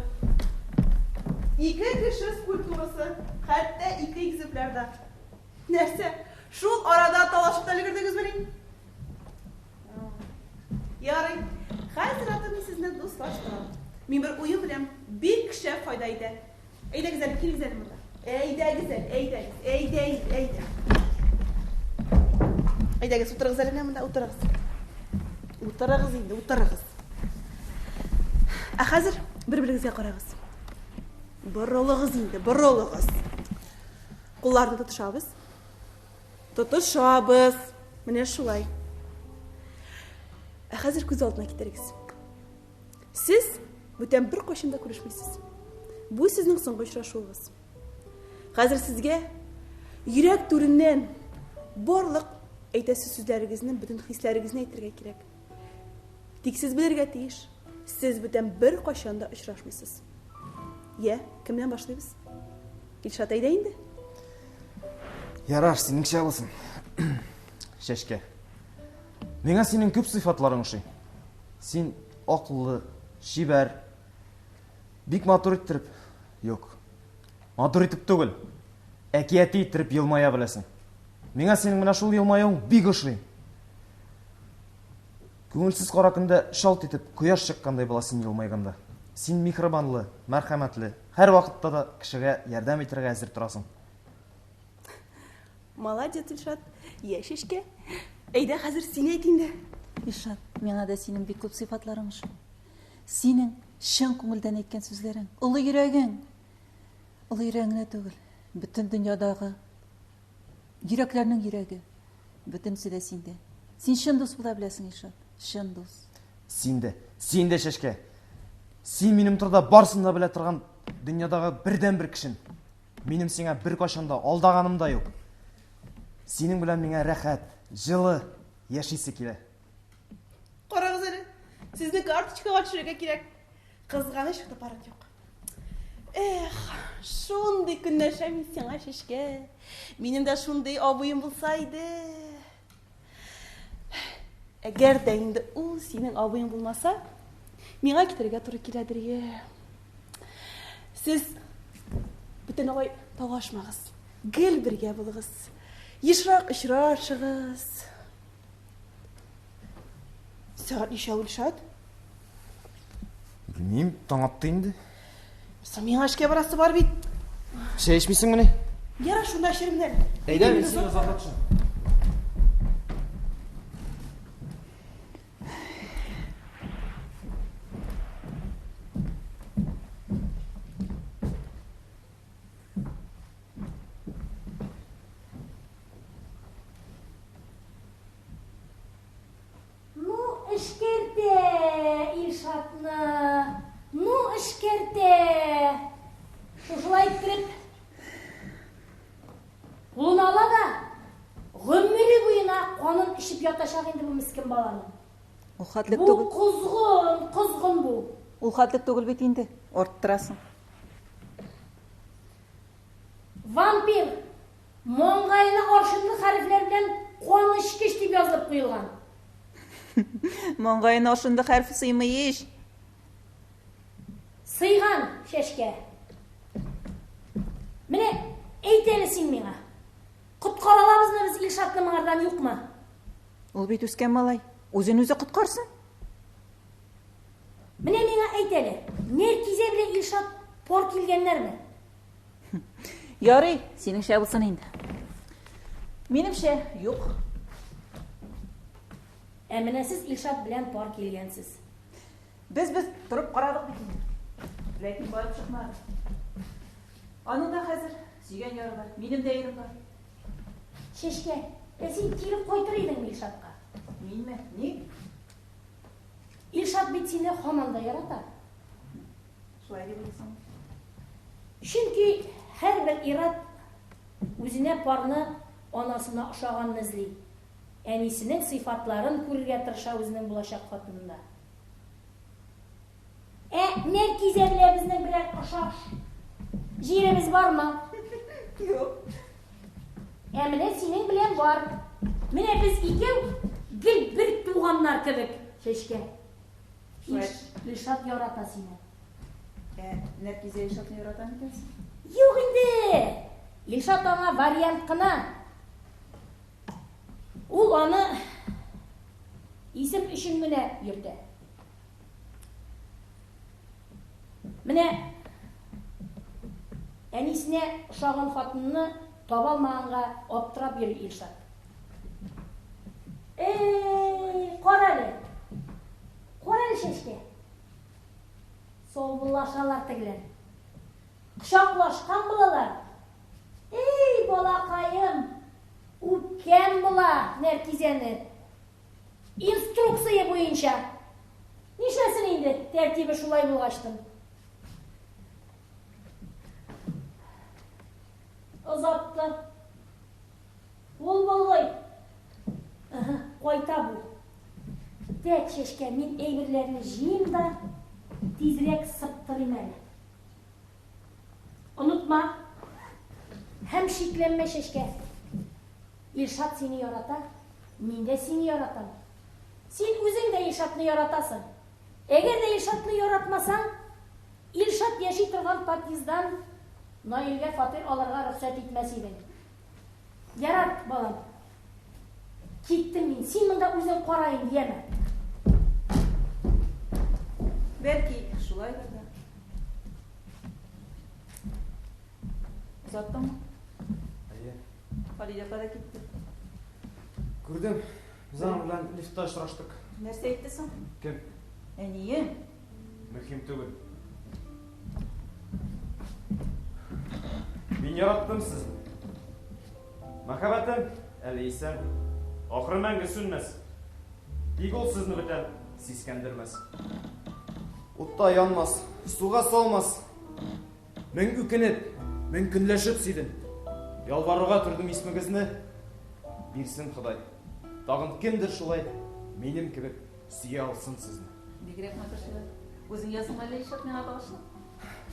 F: İki kişi скульптурасы. Hatta iki egzemplerde. Neyse, şu arada talaşıp da girdiniz benim. Yarın, hazır atımı sizinle dostlaştıralım. Min bir uyum bilem, bir kişiye faydaydı. Eyde güzel, kim güzel burada? Eyde güzel, eyde. Eyde güzel, oturağız eline mi de oturağız. Oturağız indi, oturağız. Hazır, bir-birinizге қараңыз. Бұрылығыз indi, бұрылығыз. Қоларды тұтышабыз. Тұтышабыз. Міне шулай. Қазір көз алдына кетеріңіз. Сіз бүтен бір қошында көрішмейсіз. Бұл сіздің соңғы ұшырашуыңыз. Қазір сізге жүрек түрінен барлық айтасы сөздеріңіздің бүтін хислеріңізін айтырға керек. Тек сіз білерге тиіш. Siz бүтән bir қашанда ұшырашмайсыз. Кімнен башлайбыз? Илшат айда енді?
B: Ярар, сенің шабылсын. Шешке, меңа сенің көп сыйфатларың ұши. Сен ақыллы, шибәр, бик матур еттіріп, yok, матур етіп түгіл, әкияті еттіріп елмая білесің. Меңа сенің мына шул елмаяуың бик ұши. Көңілсіз қара күнде шалт етіп, құяш шыққандай бола сен елмайғанда. Сен михрабанлы, мәрхәмәтлі, һәр вақытта да кішіге ярдәм етірге әзір тұрасың.
F: Молодец, Илшат. Шешке. Әйдә, хәзер син әйтинде.
D: Илшат, миңа да синең бик күп сыйфатларың шул. Синең шын күңелдән әйткән сүзләрең, улы йөрәгең. Улы йөрәгеңә түгел, бөтен дөньядагы йөрәкләрнең йөрәге. Бөтенсе дә синдә. Син шын дус була беләсең, Илшат. Шын дус.
B: Син де шешке. Син минем турда барсын да белә торган дөньядагы бердән бер кешем. Минем сиңа бер кашанда алдаганым да юк. Синең белән миңа рәхәт, җылы яшисе килә.
F: Карагыз әле. Сезне карточкага төшерергә кирәк. Кызганыч аппарат юк. Шундый көннәшә мин сиңа, шешке. Минем дә шундый абыем булса иде. Әгәр дә инде ул синең абыең булмаса, миңа китәргә туры киләдер. Сез бүтән алай талашмагыз. Гел бергә булыгыз. Ешрак очрашыгыз. Сәгать ничә Илшат?
B: Білмейм, таң атты инде.
F: Миңа эшкә барасы бар бит.
B: Шәй эчмисең менә?
F: Яра, шунда эшермнәр.
B: Әйдә, мин сине озатачым.
A: Шушылай кіріп, ұлын ала да, ғөмірі бұйына қонын ішіп яташақ енді бұл міскен баланы. Бұл құзғын бұл.
D: Ул хатлык түгел бит инде. Орттырасың.
A: Вампир, Моңғайына оршынды харифлер белән қуаныш кеш дип язылып куелган.
D: Моңғайын ошынды хәрфі сыймы еш.
A: Сыйган шешке. Менә әйт әле син миңа. Коткара алабызмы без Илшатны моңардан юкмы?
D: Ул бит үскән малай. Үзен үзе коткарсын.
A: Менә миңа әйт әле. Неркизе белән Илшат пор килгәннәрме?
D: Ярый, синеңчә булсын инде. Минемчә, юк.
A: Ә менә сез Илшат белән пор килгәнсез.
D: Без торып карадык бит инде. Ләкин барып чыкмады. Аның да хәзер сөйгән яры бар. Минем дә ирем бар.
A: Шешке, син килеп кайтыр идең Илшатка.
D: Минме? Ник?
A: Илшат бит сине һаман да ярата.
D: Шулай дип уйлыйсың.
A: Чөнки һәрбер ират үзенә парны анасына ошаганны эзли. Әнисенең сыйфатларын күрергә тырыша үзенең булачак хатынында. Неркизе белән безнең белән ошаш җиребез бармы?
D: Юк.
A: Менә синең белән бар. Менә без икәү гел бер туганнар кебек, шешке. Илшат ярата сине.
D: Неркизе Илшатны ярата микәнсең?
A: Юк инде. Илшат аңа вариант кына. Ул аны исем өчен менә йөртә. Менә әнисенә ошаган хатынны таба алмаганга аптырап йөри Илшат. Каралы. Каралы шешке. Саубуллашалар тегеләр. Кочаклашкан булалар. Балакаем. Үпкән була Неркизәне. Инструкция буенча. Нишләсен инде? Тәртибе шулай булгаштын. Озатты. Ул булгай. Кайта бу. Тәк шешкә, мин әйберләрне җыйм да тизрәк сыптырыйм әле. Онытма. Һәм шикләнмә шешкә. Илшат сине ярата, мин дә сине яратам. Син үзең дә Илшатны яратасың. Әгәр дә Илшатны яратмасаң, Илшат яши торган подъезддан Наилгә фатир алырга рөхсәт итмәс идең. Ярат, балам. Киттем мин. Син монда үзең карайын дияме.
D: Бәлки, шулайдыр да. Озаттыңмы? Халидә када китте.
B: Күрдем. Заң белән лифтта очраштык.
D: Нәрсә әйтте соң?
B: Кем?
D: Әнием.
B: Мөһим түгел. Мин яраттым сезне. Мәхәббәтем әле исән, ахыры мәңге сүнмәс. Бик ул сезне бетәр сискәндермәс. Утта янмас, суга салмас. Мин үкенеп, мин көнләшеп сөйдем. Ялварырга тордым исмегезне. Бирсен Ходай. Тагын кемдер шулай минем кебек сөя алсын сезне.
D: Бигрәк маташлы. Үзең язың әле Илшат миңа багышлы.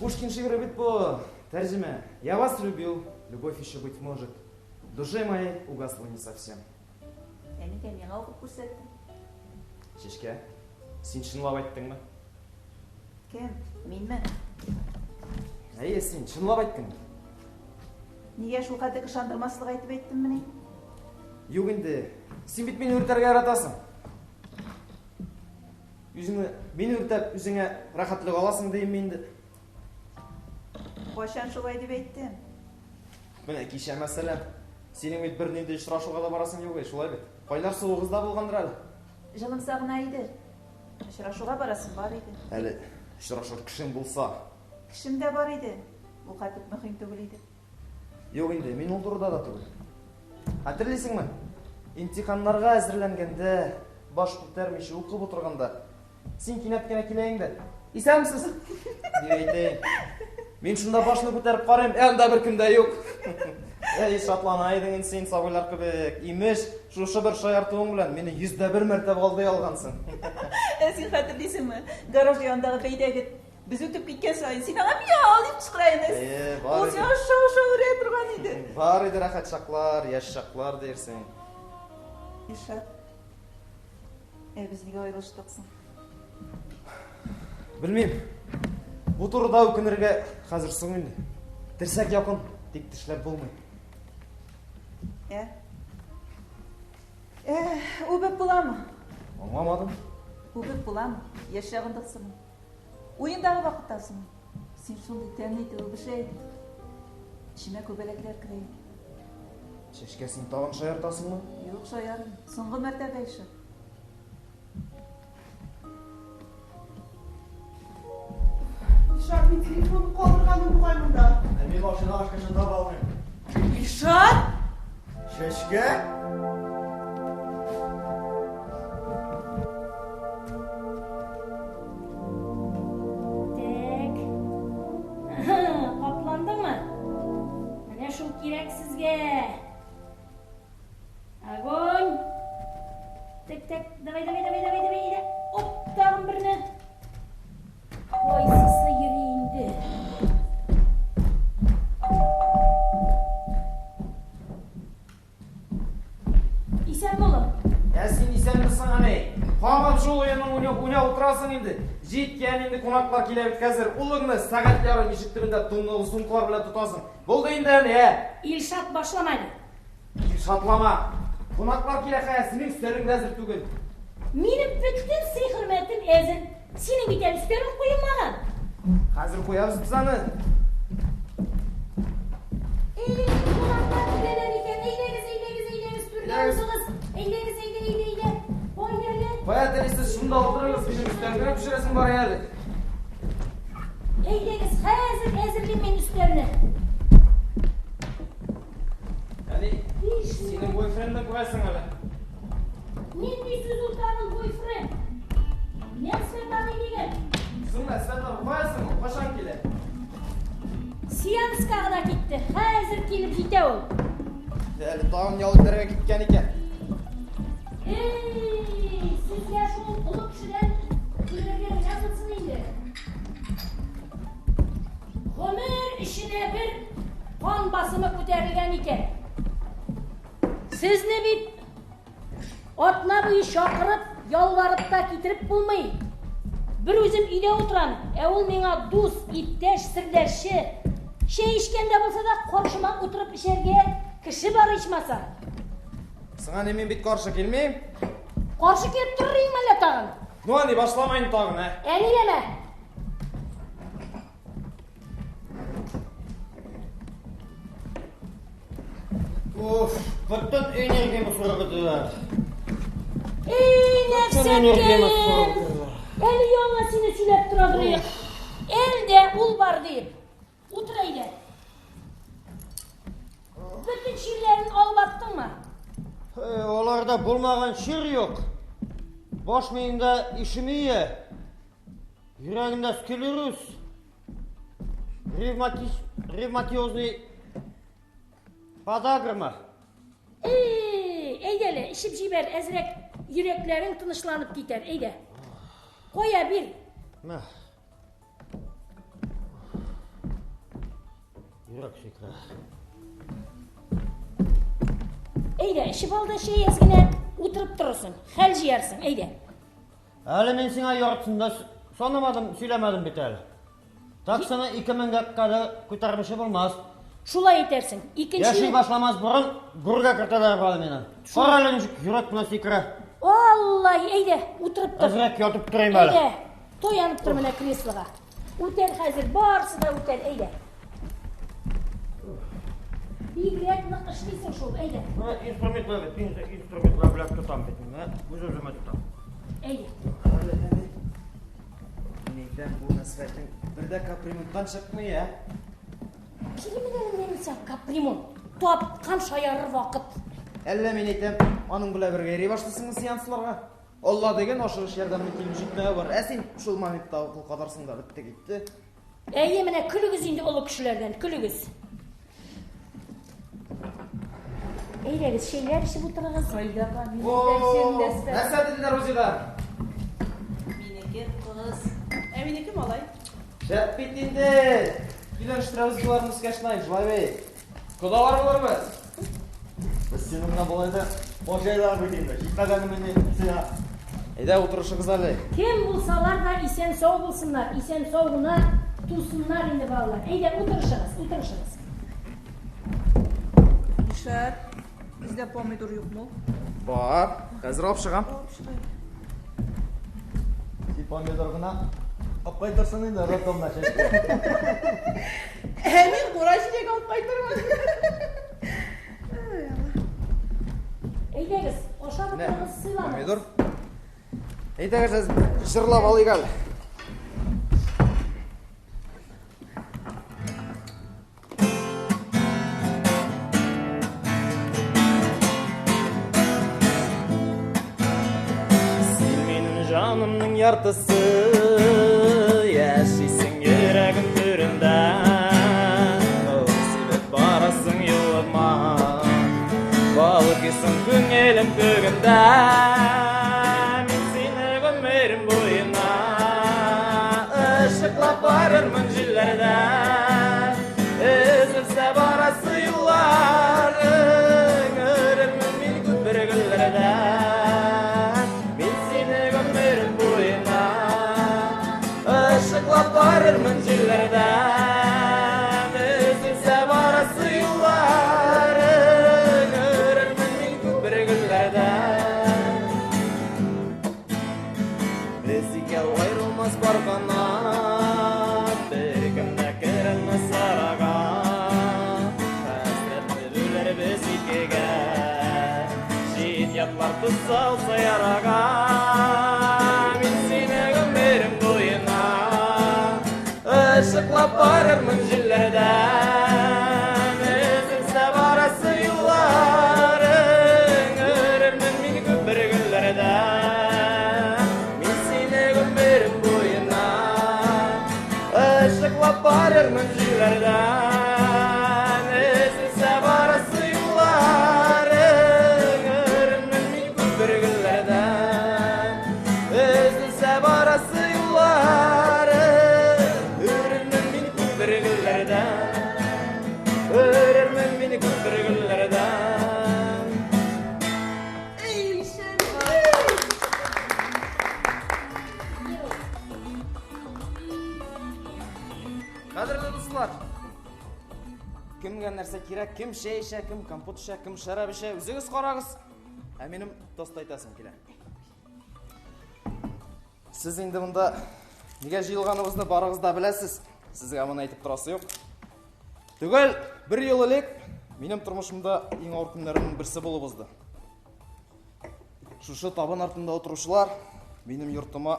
B: Пушкин шигыры бит бу. Тәрҗемә. Я вас любил, любовь еще быть может. Душе моей угасла не совсем.
D: Әнигә миңа укып күрсәттең.
B: Шешкә, син чынлап әйттеңме?
D: Кем? Минме?
B: Әйе, син чынлап әйттең.
D: Нигә шул кадәр ышандырмаслык әйтеп әйттем менә?
B: Юк инде, син бит мине үртәргә яратасың. Үзеңне мине үртәп, үзеңә рәхәтлек аласың дим инде.
D: Кайчан шулай дип әйттем?
B: Менә кичә мәсәлән, синең бит бер нинди очрашуга да барасың юк, шулай бит. Кайлар суыгызда булгандыр әле.
D: Җылым сагына иде. Очрашуга барасың бар иде.
B: Әле очрашыр кешем булса.
D: Кешем дә бар иде. Бу катып мөһим түгел иде.
B: Юк инде, мин ул турыда да түгел. Хәтерлисеңме? Имтиханнарга әзерләнгәндә, баш күтәрмичә укып утырганда, син кинәт кенә килә инде. Исәнмесез? Дип әйтәйин. Мин шунда башны күтәреп карыйм, анда беркем дә юк. Шатлана идең син сабыйлар кебек. Имеш, шушы бер шаяртуың белән мине 101 мәртәбә алдай алгансың.
D: Син хәтерлисеңме? Гараж янындагы бәйдәге без үтеп киткән саен син аңа мияу дип чыгырайын. Ул сиңа шау-шау үрә торган иде.
B: Бар еді рахат шақлар, яш шақлар дерсің.
D: Илшат, біз неге ойлаштықсың?
B: Білмейм. Bu turda өкінірге қазірсің енді. Тірсәк якын, тек тішлер болмай.
D: Өбіп боламы?
B: Аңламадым.
D: Өбіп боламы? Еш жағындықсың. Ойындағы вақыттасың. Сен сондай тәмнейді өбішей. Ішіме көбелеклер кірейін.
B: Шешкесін тағын шайыртасың мы?
D: Yok şayarım. Соңғы мәртебе işi.
F: İlşat, ben telefonu kaldırganım koymunda.
E: Мен машина ашқашын таба алмаймын.
F: İlşat!
E: Шешке?
A: Tek. Kaplandı mı? Mene şul kirek sizge. Огонь! Tek. Давай. Hop, tağın birini. Oy, sıslı yürüyündü. İsen bolum.
B: Сен исәнмісің ане? Қағап жол ойна отырасың енді. Жеткен енді қонақлар келебіт қазір. Ұлыңны сағатлары ешіктірінде тұңғы сұңқылар біле тұтасың. Болды енді әне,
A: İlşat başlamaydı.
B: Шатлама. Қонақлар келе қая, сенің үстерің әзір түгіл.
A: Benim bütün sihirmetim ezin. Senin bir tane üstlerin koyulmadan.
B: Қазір қоябыз біз аны.
A: Kulaklar bileler iken eyleriz. Türlüyorsunuz. Eyleriz. Oynayalım.
B: Қоя тәресі шында отырыңыз, bizim üstlerine pişiresin бар әлі.
A: Eyleriz. Hazır ezirlemeyin üstlerine.
B: Yani senin boyfriend'e koyarsın әлі.
A: Nindi Süzultan'ın boyfriend. Ne Svetlana деген?
B: Kızımla Svetlana koyarsın mı? Kaşan kele?
A: Siyanska'ya da gitti. Hazır gelip jite ol.
B: Әлі тағын ялықтарға кеткен екен.
A: Sizler şu ılık kişiden küllerden yazılsın indi. Ömür işine bir kan basımı köterilgen iken. Sizni bir otla bu iş şakırıp, yalvarıp da getirip bulmayın. Bir özüm ide oturan, ol mena dus, ipteş, sirderşi. Şey işkende bolsa da korşuma oturup işerge kişi var içmasa.
B: Сыңа немен бет қаршы келмейм?
A: Qarşı kelip durayım әлі tağın.
B: Ну ане, башламайын тағын, ә?
A: Әнилеме.
E: Of, bütün enerjimi sorgudular.
A: Nefset gelin. Eli yoluna seni sülep duradırıyıq. Elde ul var deyip. Oturaydı. Bütün şiirlerini albattın mı?
E: Olarda bulmagan şir yok. Boş meyinde işimi ye. Yüreğinde skleruz. Revmatiyozny подагрма.
A: Eydele, işip jiber, ezrek yüreklerin tınışlanıp gider, eyde. Koya bir.
E: Meh. Yürek şükür.
A: Eyde, işip aldığın şeyi ezgine oturup durursun, hel jiyersin, eyde.
E: Әлі мен сеңа yortсында сонамадым, söylemedim битәлі. Так sana 2000 kadar kurtarmışı bulmaz.
A: Şula yetersin.
E: Yaşay başlamaz burun, gurga kırtalar bağlı meni. Qaralınjık yürek buna sikre.
A: Vallahi eyde, oturup dur.
E: Azrak yotup durayım böyle.
A: Eyde, toyanıp dur mene kresloga. Otel hazır, barsı da otel, eyde. Bigrek nıkışlıysa şol, eyde.
E: Instrumentler vet, instrumentler bilek tutam betim. Öz özüme tutam.
A: Eyde.
B: Neyden bu Nesret'in bir de kaprimuttan çıkmıyor ya.
A: Kilimden nemisa kaprimon. Top kan şayarır vakit.
B: Әлі мен етем, аның біле бірге ери башлысыңыз сеансларға. Алла деген ашығыш yerden bir kelim жетмeye var. Сен шул моментта бұл qadarсың da bitті кетті.
A: Mene külügüz indi olu kişilerden, külügüz. Eylegiz şeyler işi bu tırağız.
D: Haydaga,
B: Ooo, нәрсе dediler hocada?
D: Mineket kız.
F: Emine kim alay?
B: Şep bitindi. Bilen штраф сборны скачнай, жылай. Құдалар боларбыз.
E: Biz seninle bulayda hoşaylar bileydi. Gitmeden seni.
B: Eyda oturuşuqız әлі.
A: Kim bulsalar da isen sağ bulsunlar. İsen sağına tutsunlar indi bağlar. Eyde oturuşunuz.
D: İşler, bizde pomidor yok mu?
B: Бар, қазір алып шығам.
E: Si pomidoruna apaydırsın indi rotomla şeşke.
F: Hemen Qurayşiga olib qaytarman.
A: Eydegiz, oşağı
B: Ne?
A: oturunuz sıylanız.
B: Помидор. Eyda қазір жырлап алайық әлі. Canımның yartısı yaşaysın yüreğim türünde Sebep barasın yoluma Balık yesin köngülüm kөгünde Мен seni ömrüm boyuna Işıklap varırmın jillerde Üzülse barası yollarың Örülmün men көп bir güllerde Işıklap varırmın jillerden Üzülse barası yollarың Örülmün men көп bir güllerden Bizге ayrılmaz бар qanat Bir kimde kirilmez saraga Hasretli düler biz ikige Şehit yatlar tutsalsa yaraga Мен seni ömrüm boyuna Işıklap varırmın jillerden Üzülse barası yollarың Örülmün men көп bir güllerden Men seni ömrüm boyuna Işıklap varırmın jillerden Üzülse barası yollarың Örülmün men көп bir güllerden Üzülse barası yollarың Örülmün men көп bir güllerden Örülmün men көп bir güllerden Qadrli do'stlar, kimga narsa kerak, kim shay isha, kim kompot isha, kim sharab isha, o'zingiz qarag'iz. Menim do'st aytasim kerak. Siz endi bunda nega jiyilganimizni barig'iz da bilasiz. Sizga buni aytib turasi yo'q. Tugul, bir yil elek menim turmushimda eng og'ir kunlarning birisi bo'lib o'zdi. Shu taban ortida o'tiruvchilar menim yurtima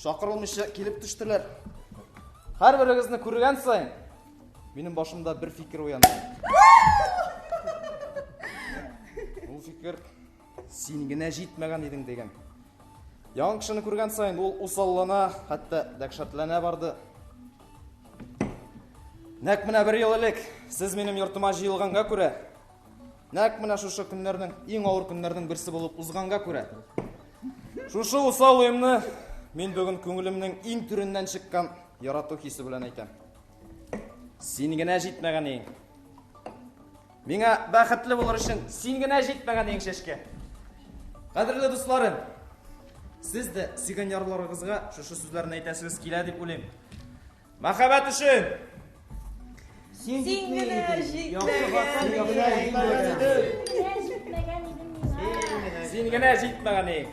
B: chaqirilmishi kelib tushdilar. Har biringizni ko'rgan sayin mening boshimda bir fikr uyandı. Bu fikr senigina yetmagan eding degan. Yan kishini ko'rgan sayin ul usallana, hatto dahshatlana bordi. Naq mina bir yil elek siz mening yurtima jiyilganga ko'ra, naq mina shu kunlarning eng og'ir kunlarning birisi bo'lib uzganga ko'ra. Shu usal o'yimni men bugun ko'nglimning eng turindan chiqqan yaratу hissi bilan aytam. Senigina yetmagan eng. Menga baxtli bo'lish uchun senigina yetmagan eng shashka. Qadrli do'stlarim, siz de suygan yorlaringizga shu so'zlarni aytasiz keladi deb o'ylayman. Muhabbat uchun
F: Singina
A: Senigina yetmagan edim.
B: senigina yetmagan eng.